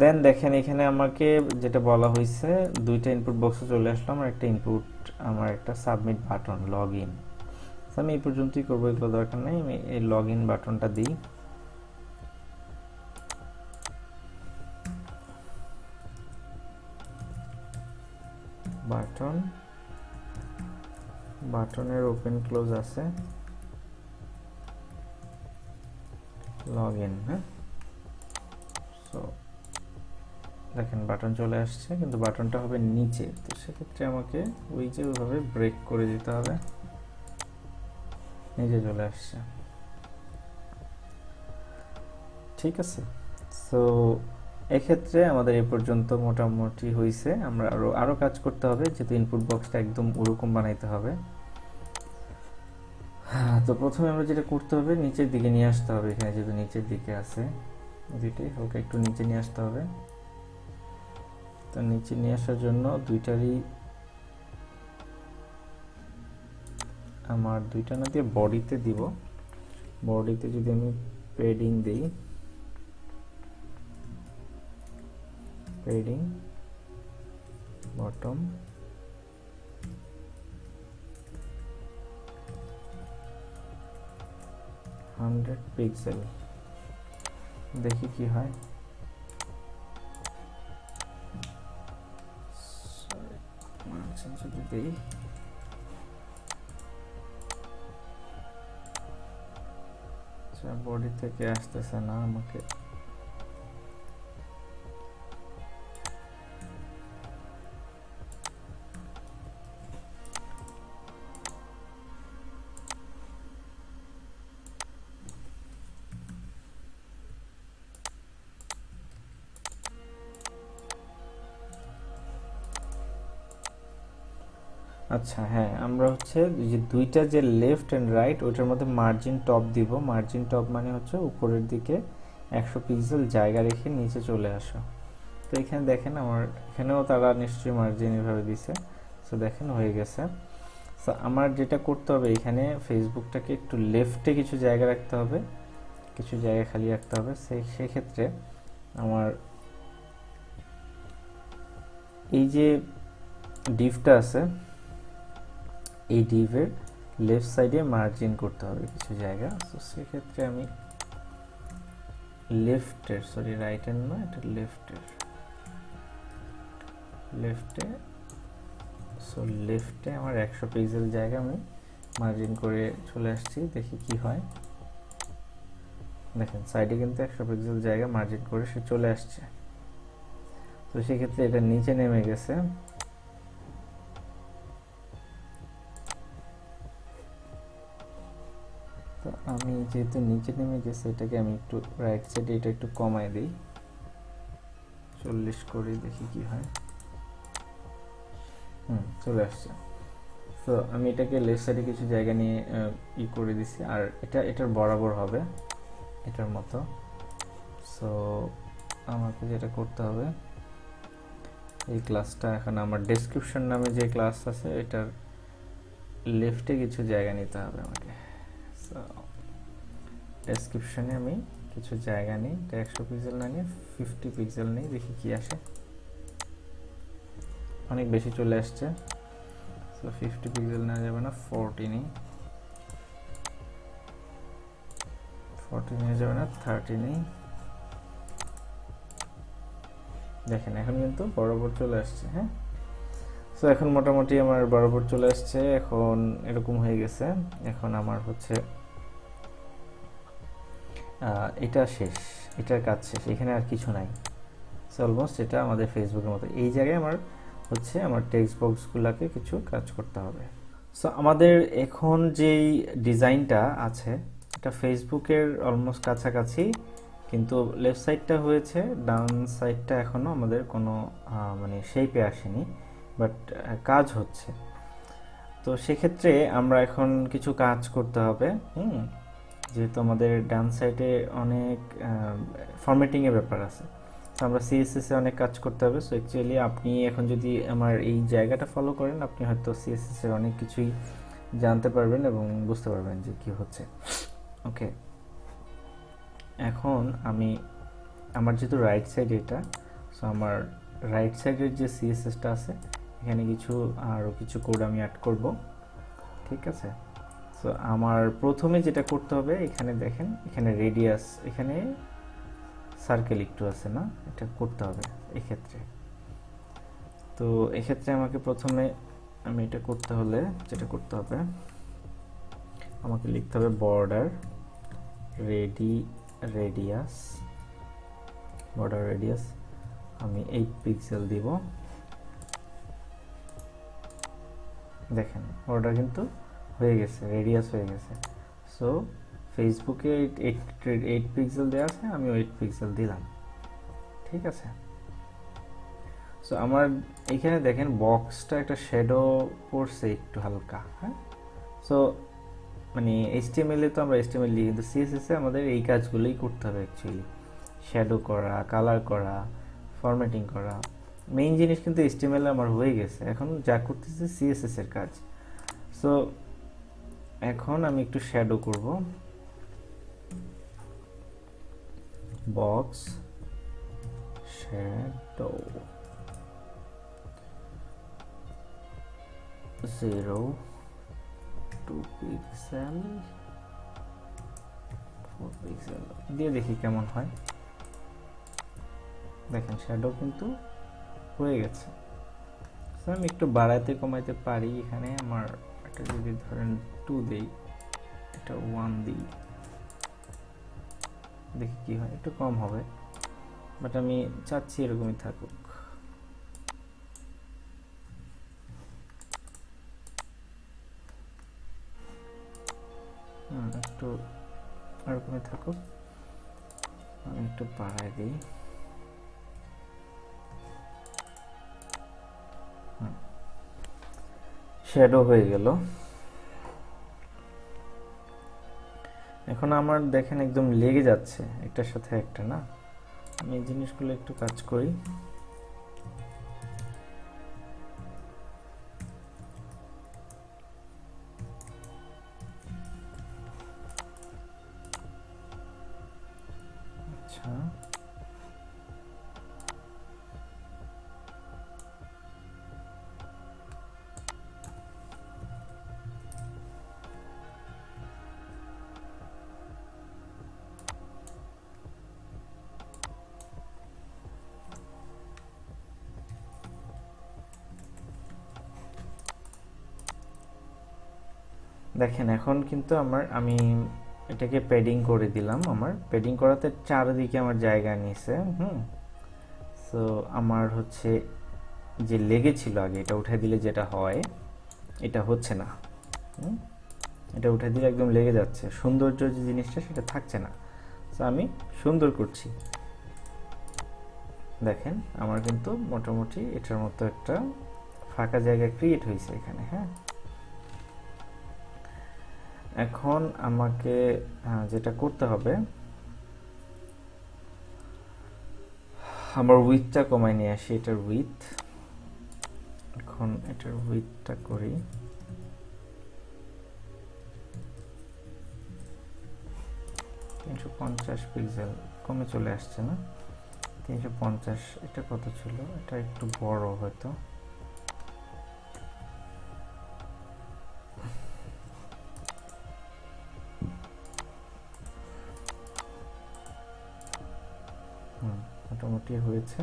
Speaker 1: দেন দেখেন এখানে আমাকে যেটা বলা হয়েছে দুইটা ইনপুট বক্সে চলে আসলাম, আর একটা ইনপুট আমার একটা সাবমিট বাটন লগ ইন। আমি এই পর্যন্তই করবো, এগুলো দরকার নেই। আমি এই লগ ইন বাটনটা দিই, বাটনের ওপেন ক্লোজ আছে, লগ ইন, হ্যাঁ। সো দেখেন বাটন চলে আসছে, কিন্তু বাটনটা হবে নিচে, তো সেক্ষেত্রে আমাকে ওই যে ওইভাবে ব্রেক করে দিতে হবে, নিচে চলে আসছে, ঠিক আছে। সো এক্ষেত্রে আমাদের এই পর্যন্ত মোটামুটি হয়েছে। আমরা আরো কাজ করতে হবে, যেহেতু ইনপুট বক্সটা একদম ওরকম বানাইতে হবে। তো প্রথমে আমরা যেটা করতে হবে নিচের দিকে নিয়ে আসতে হবে, এখানে যেহেতু নিচের দিকে আছে দুইটাই হালকা একটু নিচে নিয়ে আসতে হবে। তো নিচে নিয়ে আসার জন্য দুইটারই আমার দুইটা না দিয়ে বডিতে দিব, বডিতে যদি আমি পেডিং দিই, পেডিং বটম 100 পিক্সেল, দেখি কি হয়। যদি দিই বডি থেকে আসতেছে না আমাকে, আচ্ছা হ্যাঁ, আমরা হচ্ছে যে দুইটা যে লেফট এন্ড রাইট ওইটার মধ্যে মার্জিন টপ দিব। মার্জিন টপ মানে হচ্ছে উপরের দিকে 100 পিক্সেল জায়গা রেখে নিচে চলে আসো। তো এখানে দেখেন আমার এখানেও তারা নিশ্চয়ই মার্জিন এভাবে দিছে, সো দেখেন হয়ে গেছে। সো আমার যেটা করতে হবে এখানে ফেসবুকটাকে একটু লেফটে কিছু জায়গা রাখতে হবে, কিছু জায়গা খালি রাখতে হবে। সেক্ষেত্রে আমার এই যে ডিভটা আছে এই ডিভের লেফট সাইডে মার্জিন করতে হবে কিছু জায়গা। তো সেক্ষেত্রে আমি লেফটের, সরি রাইটের না, এটা লেফটে, সো লেফটে আমার 100 পিক্সেল জায়গা আমি মার্জিন করে চলে আসছি। দেখি কি হয়। দেখেন সাইডে কিন্তু 100 পিক্সেল জায়গা মার্জিন করে সে চলে আসছে। তো সেক্ষেত্রে এটা নিচে নেমে গেছে। তো আমি যেহেতু নিচে নেমে গেছে, এটাকে আমি একটু রাইট সাইডে এটা একটু কমাই দিই, 40 করি, দেখি কি হয়। চলে আসছে। তো আমি এটাকে লেফট সাইডে কিছু জায়গা নিয়ে করে দিছি, আর এটার বরাবর হবে এটার মতো। সো আমাকে যেটা করতে হবে, এই ক্লাসটা এখন আমার ডেসক্রিপশন নামে যে ক্লাস আছে এটার লেফটে কিছু জায়গা নিতে হবে আমাকে। সো ডেসক্রিপশনে আমি কিছু জায়গা নিই, এটা 100 পিক্সেল না নিয়ে 50 পিক্সেল নিই, দেখি কি আসে। অনেক বেশি চলে আসছে। সো 50 পিক্সেল না যাবে না, 40 নিই, 40 নিয়ে যাবে না, 30 নিই। দেখেন এখন কিন্তু বরাবর চলে আসছে। হ্যাঁ, সো এখন মোটামুটি আমার বরাবর চলে আসছে, এখন এরকম হয়ে গেছে। এখন আমার হচ্ছে এটা শেষ, এটার কাজ শেষ, এখানে আর কিছু নাই। সো অলমোস্ট এটা আমাদের ফেসবুকের মতো। এই জায়গায় আমার হচ্ছে আমার টেক্সট বক্সগুলোকে কিছু কাজ করতে হবে। সো আমাদের এখন যেই ডিজাইনটা আছে এটা ফেসবুকের অলমোস্ট কাছাকাছি, কিন্তু লেফট সাইডটা হয়েছে, ডাউন সাইডটা এখনও আমাদের কোনো মানে শেপে আসেনি, বাট কাজ হচ্ছে। তো সেক্ষেত্রে আমরা এখন কিছু কাজ করতে হবে। যেহেতু আমাদের ডান সাইডে অনেক ফরম্যাটিংয়ের ব্যাপার আছে, তো আমরা সিএসএসে অনেক কাজ করতে হবে। সো অ্যাকচুয়ালি আপনি এখন যদি আমার এই জায়গাটা ফলো করেন, আপনি হয়তো সিএসএসের অনেক কিছুই জানতে পারবেন এবং বুঝতে পারবেন যে কি হচ্ছে। ওকে, এখন আমার যেহেতু রাইট সাইড এটা, সো আমার রাইট সাইডের যে সিএসএসটা আছে এখানে আরও কিছু কোড আমি অ্যাড করব। ঠিক আছে, সো আমার প্রথমে যেটা করতে হবে, এখানে দেখেন এখানে রেডিয়াস, এখানে সার্কেল একটু আছে না, এটা করতে হবে এক্ষেত্রে। তো এক্ষেত্রে আমাকে প্রথমে এটা করতে হলে যেটা করতে হবে, আমাকে লিখতে হবে বর্ডার রেডিয়াস, আমি 8 পিক্সেল দিব। দেখেন বর্ডার কিন্তু হয়ে গেছে, রেডিয়াস হয়ে গেছে। সো ফেসবুকে 8 পিক্সেল দেওয়া আছে, আমি 8 পিক্সেল দিলাম। ঠিক আছে, সো আমার এখানে দেখেন বক্সটা একটা শ্যাডো পড়ছে একটু হালকা। হ্যাঁ, সো মানে এইচটিএমএল এ তো আমরা এইচটিএমএল লিখি, কিন্তু সিএসএস এ আমাদের এই কাজগুলোই করতে হবে অ্যাকচুয়ালি, শ্যাডো করা, কালার করা, ফরম্যাটিং করা। মেইন জিনিস কিন্তু এইচটিএমএল আমার হয়ে গেছে, এখন যা করতেছি সিএসএস এর কাজ। সো এখন আমি একটু শ্যাডো করব, বক্স শ্যাডো 0 2 পিক্সেল 4 পিক্সেল দিয়ে দেখি কেমন হয়। দেখেন শ্যাডো কিন্তু হয়ে গেছে। আমি একটু বাড়াইতে কমাইতে পারি, এখানে আমার এটা যদি ধরেন 2 দেই, এটা 1 দিই, দেখি কি হয়, একটু কম হবে, বাট আমি চাচ্ছি এরকমই থাকুক। একটু এরকমই থাকুক, আমি একটু বাড়াই দিই। শ্যাডো হয়ে গেল। এখন আমার দেখেন একদম লেগে যাচ্ছে একটার সাথে একটা, না? আমি এই জিনিসগুলো একটু কাজ করি। আচ্ছা, দেখেন এখন কিন্তু আমি এটাকে প্যাডিং করে দিলাম। আমার প্যাডিং করাতে চারিদিকে আমার জায়গা নিছে। সো আমার হচ্ছে যে লেগেছিল আগে, এটা উঠে দিলে যেটা হয় এটা হচ্ছে না। এটা উঠে দিলে একদম লেগে যাচ্ছে, সৌন্দর্য যে জিনিসটা সেটা থাকছে না। সো আমি সুন্দর করছি। দেখেন আমার কিন্তু মোটামুটি এটার মতো একটা ফাঁকা জায়গা ক্রিয়েট হয়েছে এখানে। হ্যাঁ, এখন আমাকে যেটা করতে হবে, আমার উইথটা কমায় নিয়ে আসি। এটার উইথ, এখন এটার উইথটা করি 350 পিক্সেল। কমে চলে আসছে না? 350। এটা কত ছিল? এটা একটু বড় হয়তো। মোটামুটি হয়েছে।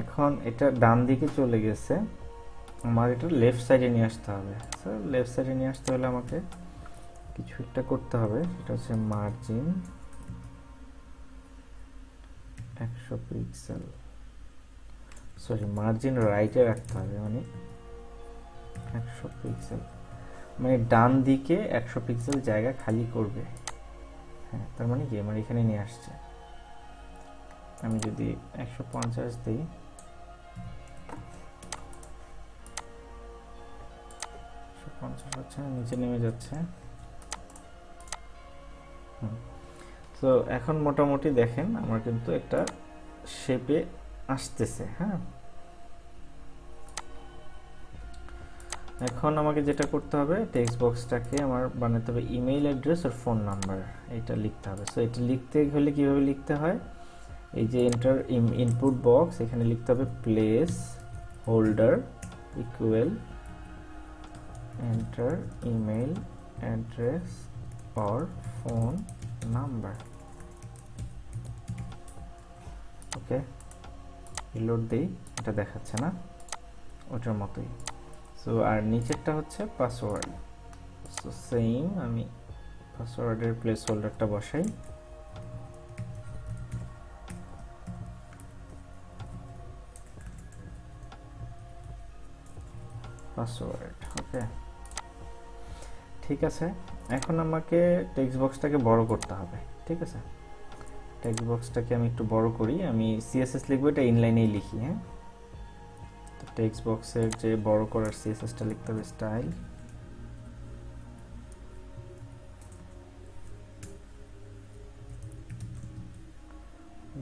Speaker 1: এখন এটা ডান দিকে চলে গেছে, আমার এটা লেফট সাইডে নিয়ে আসতে হবে। স্যার লেফট সাইডে নিয়ে আসতে হলে আমাকে কিছু একটা করতে হবে, সেটা হচ্ছে মার্জিন 100 পিক্সেল, সরি মার্জিন রাইটে রাখতে হবে, মানে 100 পিক্সেল, মানে ডান দিকে 100 পিক্সেল জায়গা খালি করবে। হ্যাঁ, তার মানে কি আমার এখানে নিয়ে আসছে। আমি যদি 150 দিই, 150 হচ্ছে না, নিচে নেমে যাচ্ছে। তো এখন মোটামুটি দেখেন আমার কিন্তু একটা শেপে আসতেছে। হ্যাঁ, এখন আমাকে যেটা করতে হবে, টেক্সট বক্সটাকে আমার বানাতে হবে ইমেইল অ্যাড্রেস আর ফোন নাম্বার, এটা লিখতে হবে। সো এটা লিখতে হলে কীভাবে লিখতে হয়, এই যে এন্টার ইনপুট বক্স, এখানে লিখতে হবে place holder equal enter email address or phone number. Okay, reload দিই, এটা দেখাচ্ছে না, ওটার মতোই। সো আর নিচেরটা হচ্ছে পাসওয়ার্ড। সো সেম আমি পাসওয়ার্ডের প্লেস হোল্ডারটা বসাই। পাসওয়ার্ড, ওকে, ঠিক আছে। এখন আমাকে টেক্সট বক্সটাকে বড় করতে হবে। ঠিক আছে, টেক্সট বক্সটাকে আমি একটু বড় করি। আমি সিএসএস লিখবো, এটা ইনলাইনেই লিখি। হ্যাঁ, তো টেক্সট বক্সের যে বড় করার সিএসএসটা লিখতে হবে স্টাইল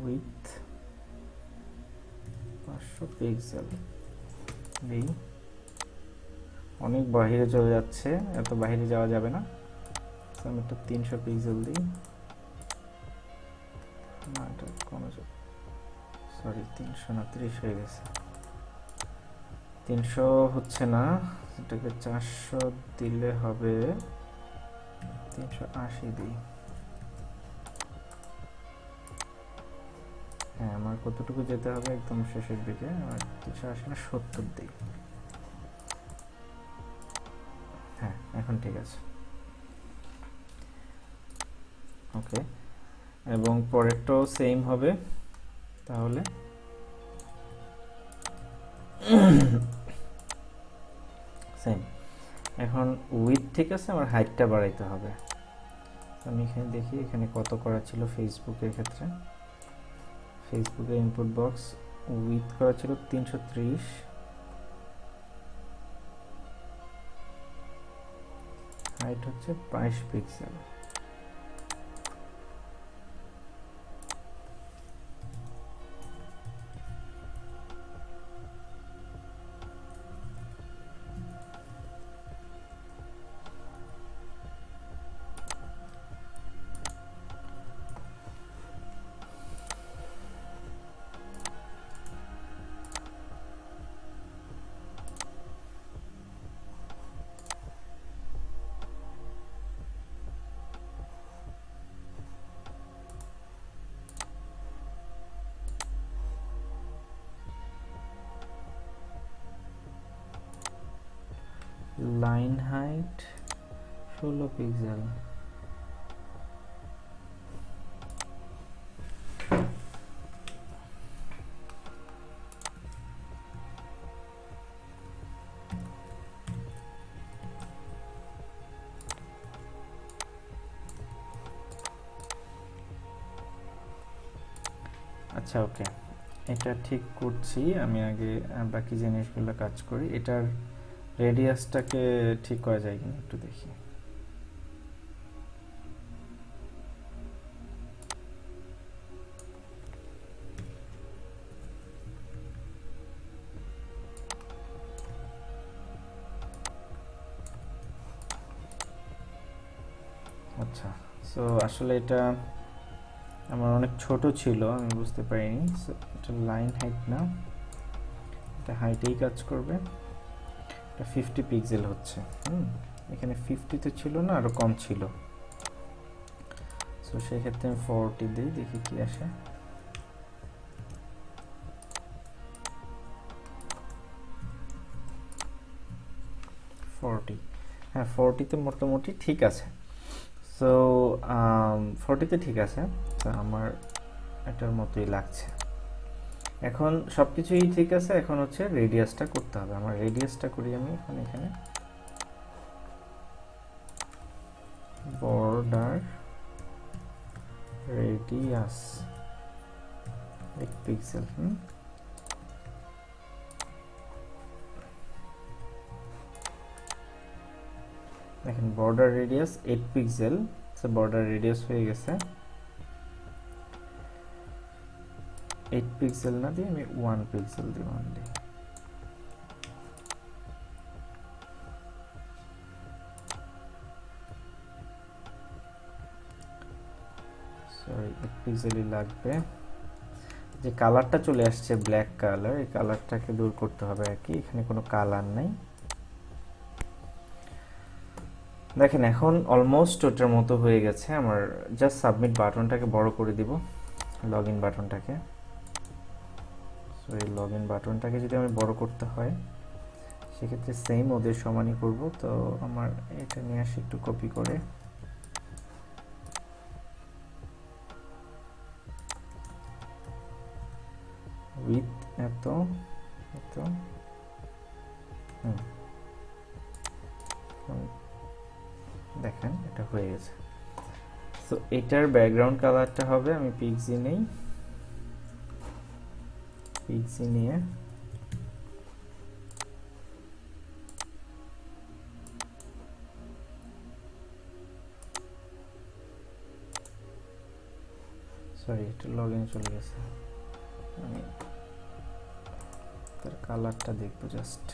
Speaker 1: উইথ 500 পিক্সেল দিই। অনেক বাইরে চলে যাচ্ছে, এত বাইরে যাওয়া যাবে না। আমি একটা 300 পিক্সেল দিই। না, এটা কমে যাবে, সরি 300 না, 30 হয়ে গেছে। 300 হচ্ছে না, এটাকে 400 দিলে হবে। 380 দিই। হ্যাঁ, আমার কতটুকু যেতে হবে একদম শেষের দিকে, আমার 380 না 70 দিই। হ্যাঁ, এখন ঠিক আছে। ওকে, এবং পরেরটাও সেম হবে তাহলে। সেম। এখন উইথ ঠিক আছে, আমার হাইটটা বাড়াইতে হবে। আমি এখানে দেখি এখানে কত করা ছিল ফেসবুকের ক্ষেত্রে। ফেসবুকের ইনপুট বক্স উইথ করা ছিল 330, হাইট হচ্ছে 22 পিক্সেল। Line height 16 pixel. আচ্ছা ওকে, এটা ঠিক করছি আমি। আগে বাকি জিনিসগুলো কাজ করি। এটার রেডিয়াসটাকে ঠিক করা যায় কিনা একটু দেখি। আচ্ছা, সো আসলে এটা আমার অনেক ছোট ছিল, আমি বুঝতে পারিনি। সো এটা লাইন হাইট না, এটা হাইটেই কাজ করবে। এটা 50 পিক্সেল হচ্ছে। এখানে 50 তো ছিল না, আরও কম ছিল। সো সেক্ষেত্রে আমি 40 দিই, দেখি কি আসে। হ্যাঁ 40-তে মোটামুটি ঠিক আছে। সো 40-তে ঠিক আছে, তো আমার এটার মতোই লাগছে। এখন সব কিছুই ঠিক আছে, এখন হচ্ছে রেডিয়াসটা করতে হবে। আমার রেডিয়াসটা করি আমি এখন এখানে বর্ডার রেডিয়াস 1 পিক্সেল। দেখেন border radius 8 pixel, so border radius হয়ে গেছে। 8 পিক্সেল না দিয়ে আমি 1 পিক্সেল দিব অনলি। সরি 8 পিক্সেলই লাগবে। যে কালারটা চলে আসছে ব্ল্যাক কালার, এই কালারটাকে দূর করতে হবে আর কি। এখানে কোনো কালার নাই। দেখেন এখন অলমোস্ট ওটার মতো হয়ে গেছে। আমার জাস্ট সাবমিট বাটনটাকে বড় করে দিব, লগ ইন বাটনটাকে। সো এই লগ ইন বাটনটাকে যদি আমি বড় করতে হয় সেক্ষেত্রে সেম ওদের সমানই করব। তো আমার এটা নিয়ে আসি একটু কপি করে। উইথ এত এত দেখেন এটা হয়ে গেছে। সো এটার ব্যাকগ্রাউন্ড কালারটা হবে, আমি পিক্সি নেই, পিক্সি নিয়ে সরি এটা লগ ইন চলে গেছে। আমি তার কালারটা দেখবো জাস্ট।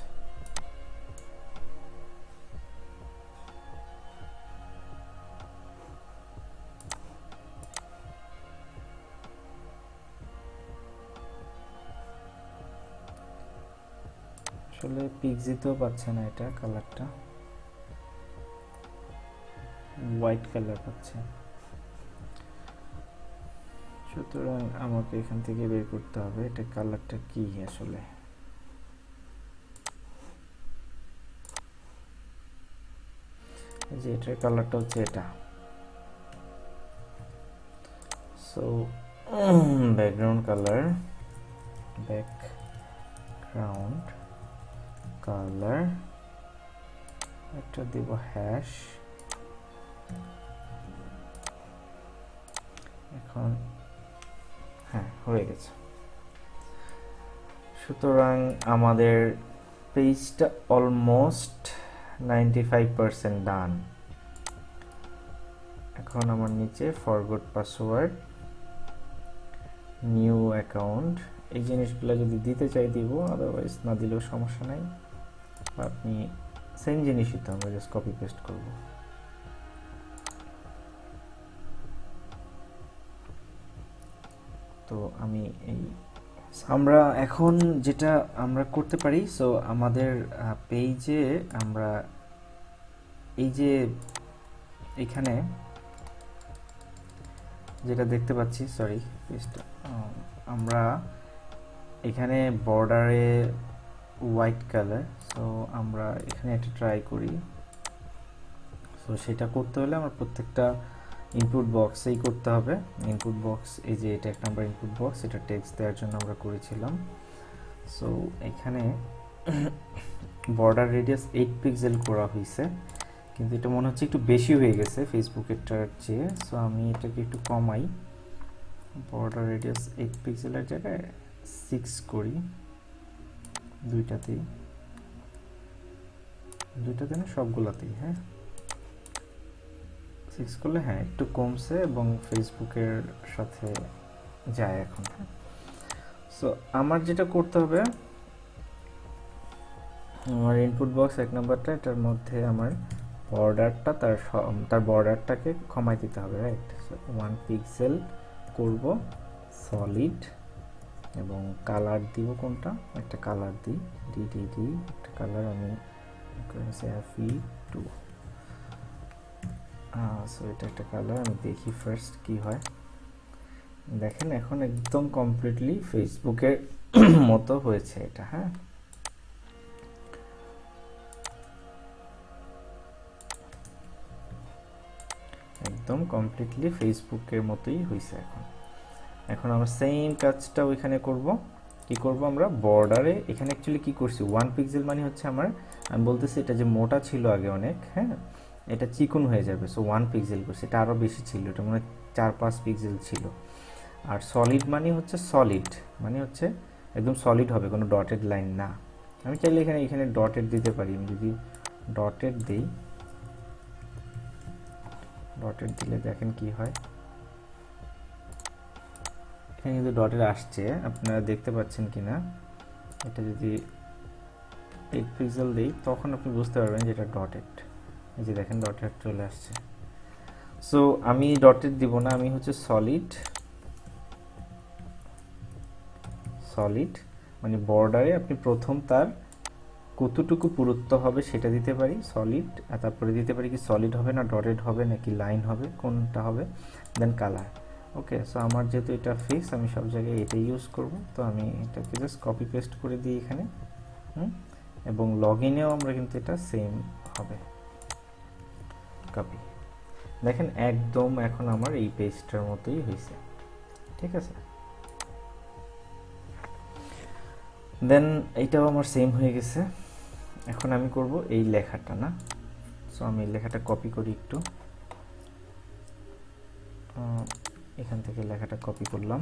Speaker 1: আসলে পিক্সিতেও পাচ্ছে না এটা, কালারটা হোয়াইট কালার পাচ্ছে। সুতরাং আমাকে এখান থেকে বের করতে হবে এটা কালারটা কি আসলে। যে এটার কালারটা হচ্ছে এটা। So background colour, background colour একটা দিব হ্যাশ। এখন হ্যাঁ হয়ে গেছে। সুতরাং আমাদের পেজটা অলমোস্ট 95% ডান। এখন আমার নিচে ফরগট পাসওয়ার্ড, নিউ অ্যাকাউন্ট, এই জিনিসগুলো যদি দিতে চাই দিব, আদারওয়াইজ না দিলেও সমস্যা নাই। আপনি সেম জিনিসই তো আমরা জাস্ট কপি পেস্ট করব। তো আমি এই আমরা এখন যেটা আমরা করতে পারি, সো আমাদের পেজে আমরা এই যে এখানে যেটা দেখতে পাচ্ছি, সরি পেজটা, আমরা এখানে বর্ডারে হোয়াইট কালার, সো আমরা এখানে একটা ট্রাই করি। সো সো সেটা করতে হলে আমার প্রত্যেকটা ইনপুট বক্সেই করতে হবে। ইনপুট বক্স এই যে এটা 1 নাম্বার ইনপুট বক্স, এটা টেক্সট দেওয়ার জন্য আমরা করেছিলাম। সো এখানে বর্ডার রেডিয়াস 8 পিক্সেল করা হয়েছে, কিন্তু এটা মনে হচ্ছে একটু বেশি হয়ে গেছে ফেসবুকেরটার চেয়ে। সো আমি এটাকে একটু কমাই, বর্ডার রেডিয়াস 8 পিক্সেলের জায়গায় 6 করি, দুইটাতেই না সবগুলাতেই। হ্যাঁ, 6 করলে হ্যাঁ একটু কমছে এবং ফেসবুকের সাথে যায় এখন। সো আমার যেটা করতে হবে, আমার ইনপুট বক্স 1 নাম্বারটা, এটার মধ্যে আমার বর্ডারটা তার বর্ডারটাকে কমাই দিতে হবে, রাইট? সো 1 পিক্সেল করব সলিড, এবং কালার দিব কোনটা, একটা কালার দিই ডিডিডি, একটা কালার আমি FE2। সো এটা একটা কালার, আমি দেখি ফার্স্ট কি হয়। দেখেন এখন একদম কমপ্লিটলি ফেসবুকের মতো হয়েছে এটা। হ্যাঁ, একদম কমপ্লিটলি ফেসবুকের মতোই হয়েছে এখন। এখন আমরা সেম কাজটা ওইখানে করব। কি করব আমরা বর্ডারে, এখানে অ্যাকচুয়ালি কি করছি, 1 পিক্সেল মানে হচ্ছে আমার, আমি বলতেছি এটা যে মোটা ছিল আগে অনেক, হ্যাঁ এটা চিকন হয়ে যাবে। সো 1 পিক্সেল করছি, এটা আরও বেশি ছিল, এটা মনে হয় 4-5 পিক্সেল ছিল। আর সলিড মানে হচ্ছে একদম সলিড হবে, কোনো ডটেড লাইন না। আমি চাইলে এখানে ডটেড দিতে পারি, আমি যদি ডটেড দিই, ডটেড দিলে দেখেন কি হয়, এখানে কিন্তু ডটেড আসছে, আপনারা দেখতে পাচ্ছেন কিনা। এটা যদি 8 পিক্সেল দিই তখন আপনি বুঝতে পারবেন যে এটা ডটেড, এই যে দেখেন ডটেড চলে আসছে। সো আমি ডটেড দিব না, আমি হচ্ছে সলিড মানে বর্ডারে আপনি প্রথম তার কতটুকু পুরুত্ব হবে সেটা দিতে পারি সলিড, আর তারপরে দিতে পারি কি সলিড হবে না ডটেড হবে নাকি লাইন হবে, কোনটা হবে, দেন কালার। ওকে, সো আমার যেহেতু এটা ফিক্স, আমি সব জায়গায় এটাই ইউজ করব। তো আমি এটাকে জাস্ট কপি পেস্ট করে দিই এখানে, এবং লগ ইনেও আমরা কিন্তু এটা সেম হবে, কপি। দেখেন একদম এখন আমার এই পেজটার মতোই হয়েছে, ঠিক আছে। দেন এইটাও আমার সেম হয়ে গেছে। এখন আমি করব এই লেখাটা, না? সো আমি লেখাটা কপি করি একটু, এখান থেকে লেখাটা কপি করলাম,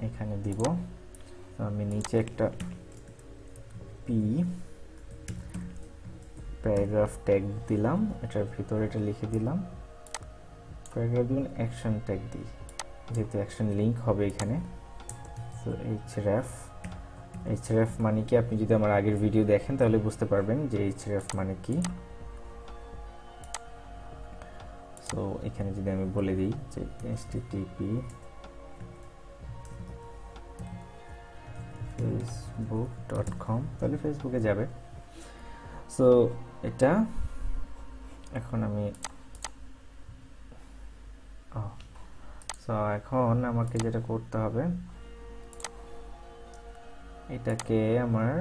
Speaker 1: এখানে দিব। তো আমি নিচে একটা প্যারাগ্রাফ ট্যাগ দিলাম, এটার ভিতরে এটা লিখে দিলাম, প্যারাগ্রাফ দিবেন, অ্যাকশন ট্যাগ দিই, যেহেতু অ্যাকশন লিঙ্ক হবে এখানে। সো href মানে কি, আপনি যদি আমার আগের ভিডিও দেখেন তাহলে বুঝতে পারবেন যে href মানে কি। সো এখানে যদি আমি বলে দিই যে http facebook.com, তাহলে ফেসবুকে যাবে। সো এটা এখন আমি এখন আমাকে যেটা করতে হবে, এটাকে আমার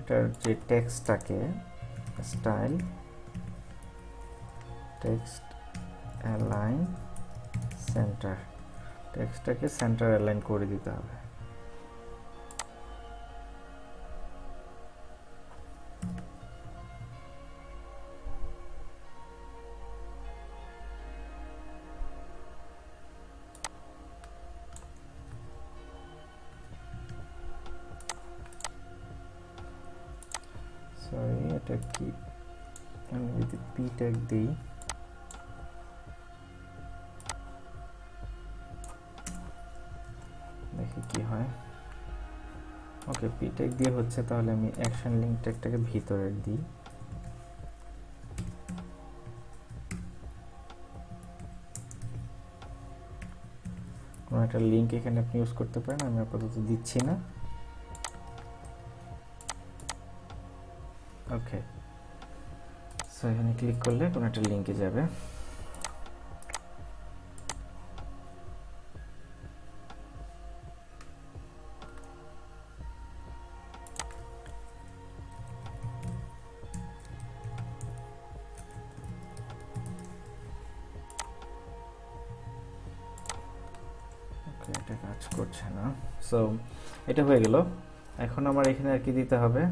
Speaker 1: এটার যে টেক্সটটাকে স্টাইল টেক্সট অ্যালাইন সেন্টার, টেক্সটটাকে সেন্টার অ্যালাইন করে দিতে হবে। সরি, এটা কি, আমি যদি পি ট্যাগ দিই, দেখি কি হয়। ওকে, পি ট্যাগ দিয়ে হচ্ছে, তাহলে আমি অ্যাকশন লিঙ্ক ট্যাগটাকে ভিতরে দিই। কোনো একটা লিঙ্ক এখানে আপনি ইউজ করতে পারেন, আমি আপাতত দিচ্ছি না। ওকে, সো এখানে ক্লিক করলে কোনো একটা লিঙ্কে যাবে। এটা কাজ করছে না। সো এটা হয়ে গেল। এখন আমার এখানে আর কি দিতে হবে,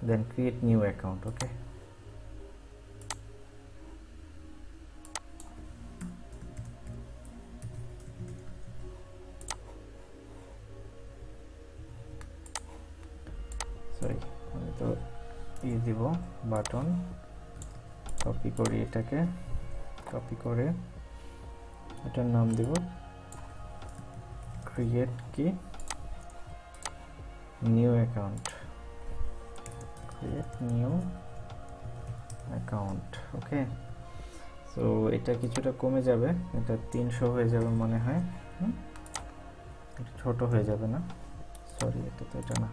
Speaker 1: দেন ক্রিয়েট নিউ অ্যাকাউন্ট। ওকে, সরি আমি তো দিব বাটন, কপি করি, এটাকে কপি করে এটার নাম দিব ক্রিয়েট কি new account, create new account. Okay, so এটা কিছুটা কমে যাবে, এটা 300 হয়ে যাবে মনে হয়। এটা ছোট হয়ে যাবে না, সরি এটা তো এটা না,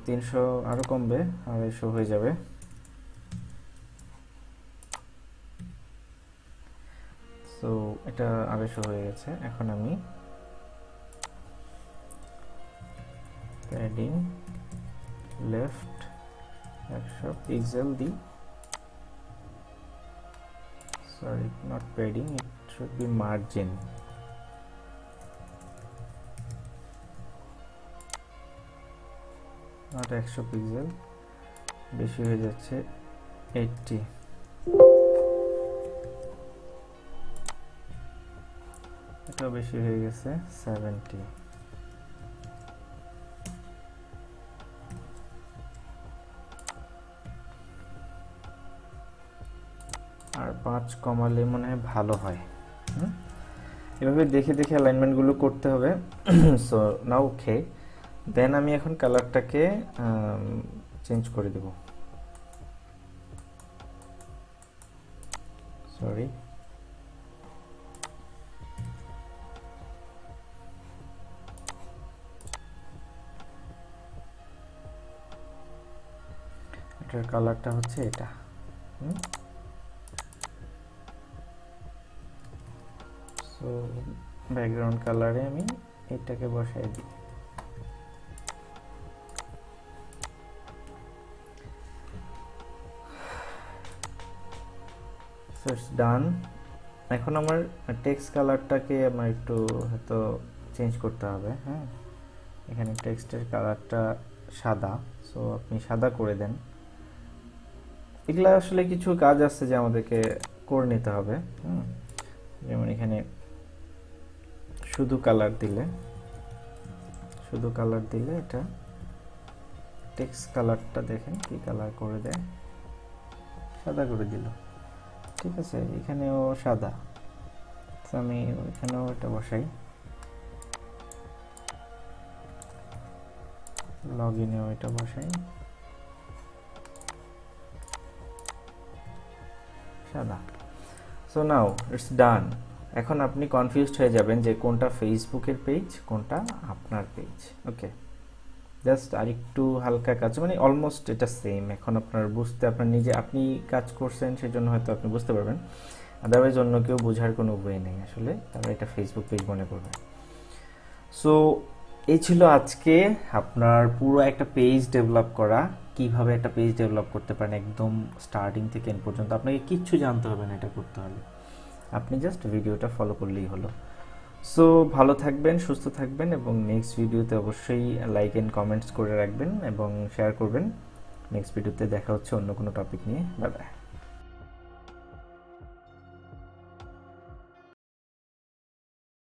Speaker 1: 300 আরও কমবে, 250 হয়ে যাবে। সো এটা 250 হয়ে গেছে। এখন আমি প্যাডিং লেফট 100 পিক্সেল দিই, sorry not padding, it should be margin। not 100 pixel, বেশি হয়ে যাচ্ছে 80। এটাও বেশি হয়ে গেছে 70। আর 5 কমালে মনে হয় ভালো হয়। এভাবে দেখে দেখে অ্যালাইনমেন্টগুলো করতে হবে। সো নাও ওকে, দেন আমি এখন কালারটাকে চেঞ্জ করে দেব। সরি, এটার কালারটা হচ্ছে এটা। সো ব্যাকগ্রাউন্ড কালারে আমি এটাকে বসাই দিই। সো ইটস ডান। এখন আমার টেক্সট কালারটাকে আমার একটু হয়তো চেঞ্জ করতে হবে। হ্যাঁ, এখানে টেক্সটের কালারটা সাদা, সো আপনি সাদা করে দেন। এগুলা আসলে কিছু কাজ আছে যে আমাদেরকে করে নিতে হবে। যেমন এখানে শুধু কালার দিলে এটা টেক্সট কালারটা দেখেন কি কালার করে দেয়, সাদা করে দিল। ঠিক আছে, এখানেও সাদা, আমি এখানেও এটা বসাই, লগইনেও এটা বসাই সাদা। সো নাও ইটস ডান। এখন আপনি কনফিউজড হয়ে যাবেন যে কোনটা ফেসবুকের পেজ, কোনটা আপনার পেজ। ওকে, জাস্ট আরেকটু হালকা কাজ, মানে অলমোস্ট এটা সেম। এখন আপনার বুঝতে, আপনার নিজে আপনি কাজ করছেন সেজন্য হয়তো আপনি বুঝতে পারবেন, আদারওয়াইজ অন্য কেউ বোঝার কোনো ওয়ে নেই আসলে, তারা এটা ফেসবুক পেজ মনে করবে। সো এই ছিল আজকে আপনার পুরো একটা পেজ ডেভেলপ করা, কিভাবে একটা পেজ ডেভেলপ করতে পারেন একদম স্টার্টিং থেকে এন্ড পর্যন্ত। আপনাকে কিচ্ছু জানতে হবে না এটা করতে হলে, আপনি জাস্ট ভিডিওটা ফলো করলেই হলো। সো ভালো থাকবেন, সুস্থ থাকবেন, এবং নেক্সট ভিডিওতে অবশ্যই লাইক এন্ড কমেন্টস করে রাখবেন এবং শেয়ার করবেন। নেক্সট ভিডিওতে দেখা হচ্ছে অন্য কোনো টপিক নিয়ে। Bye bye.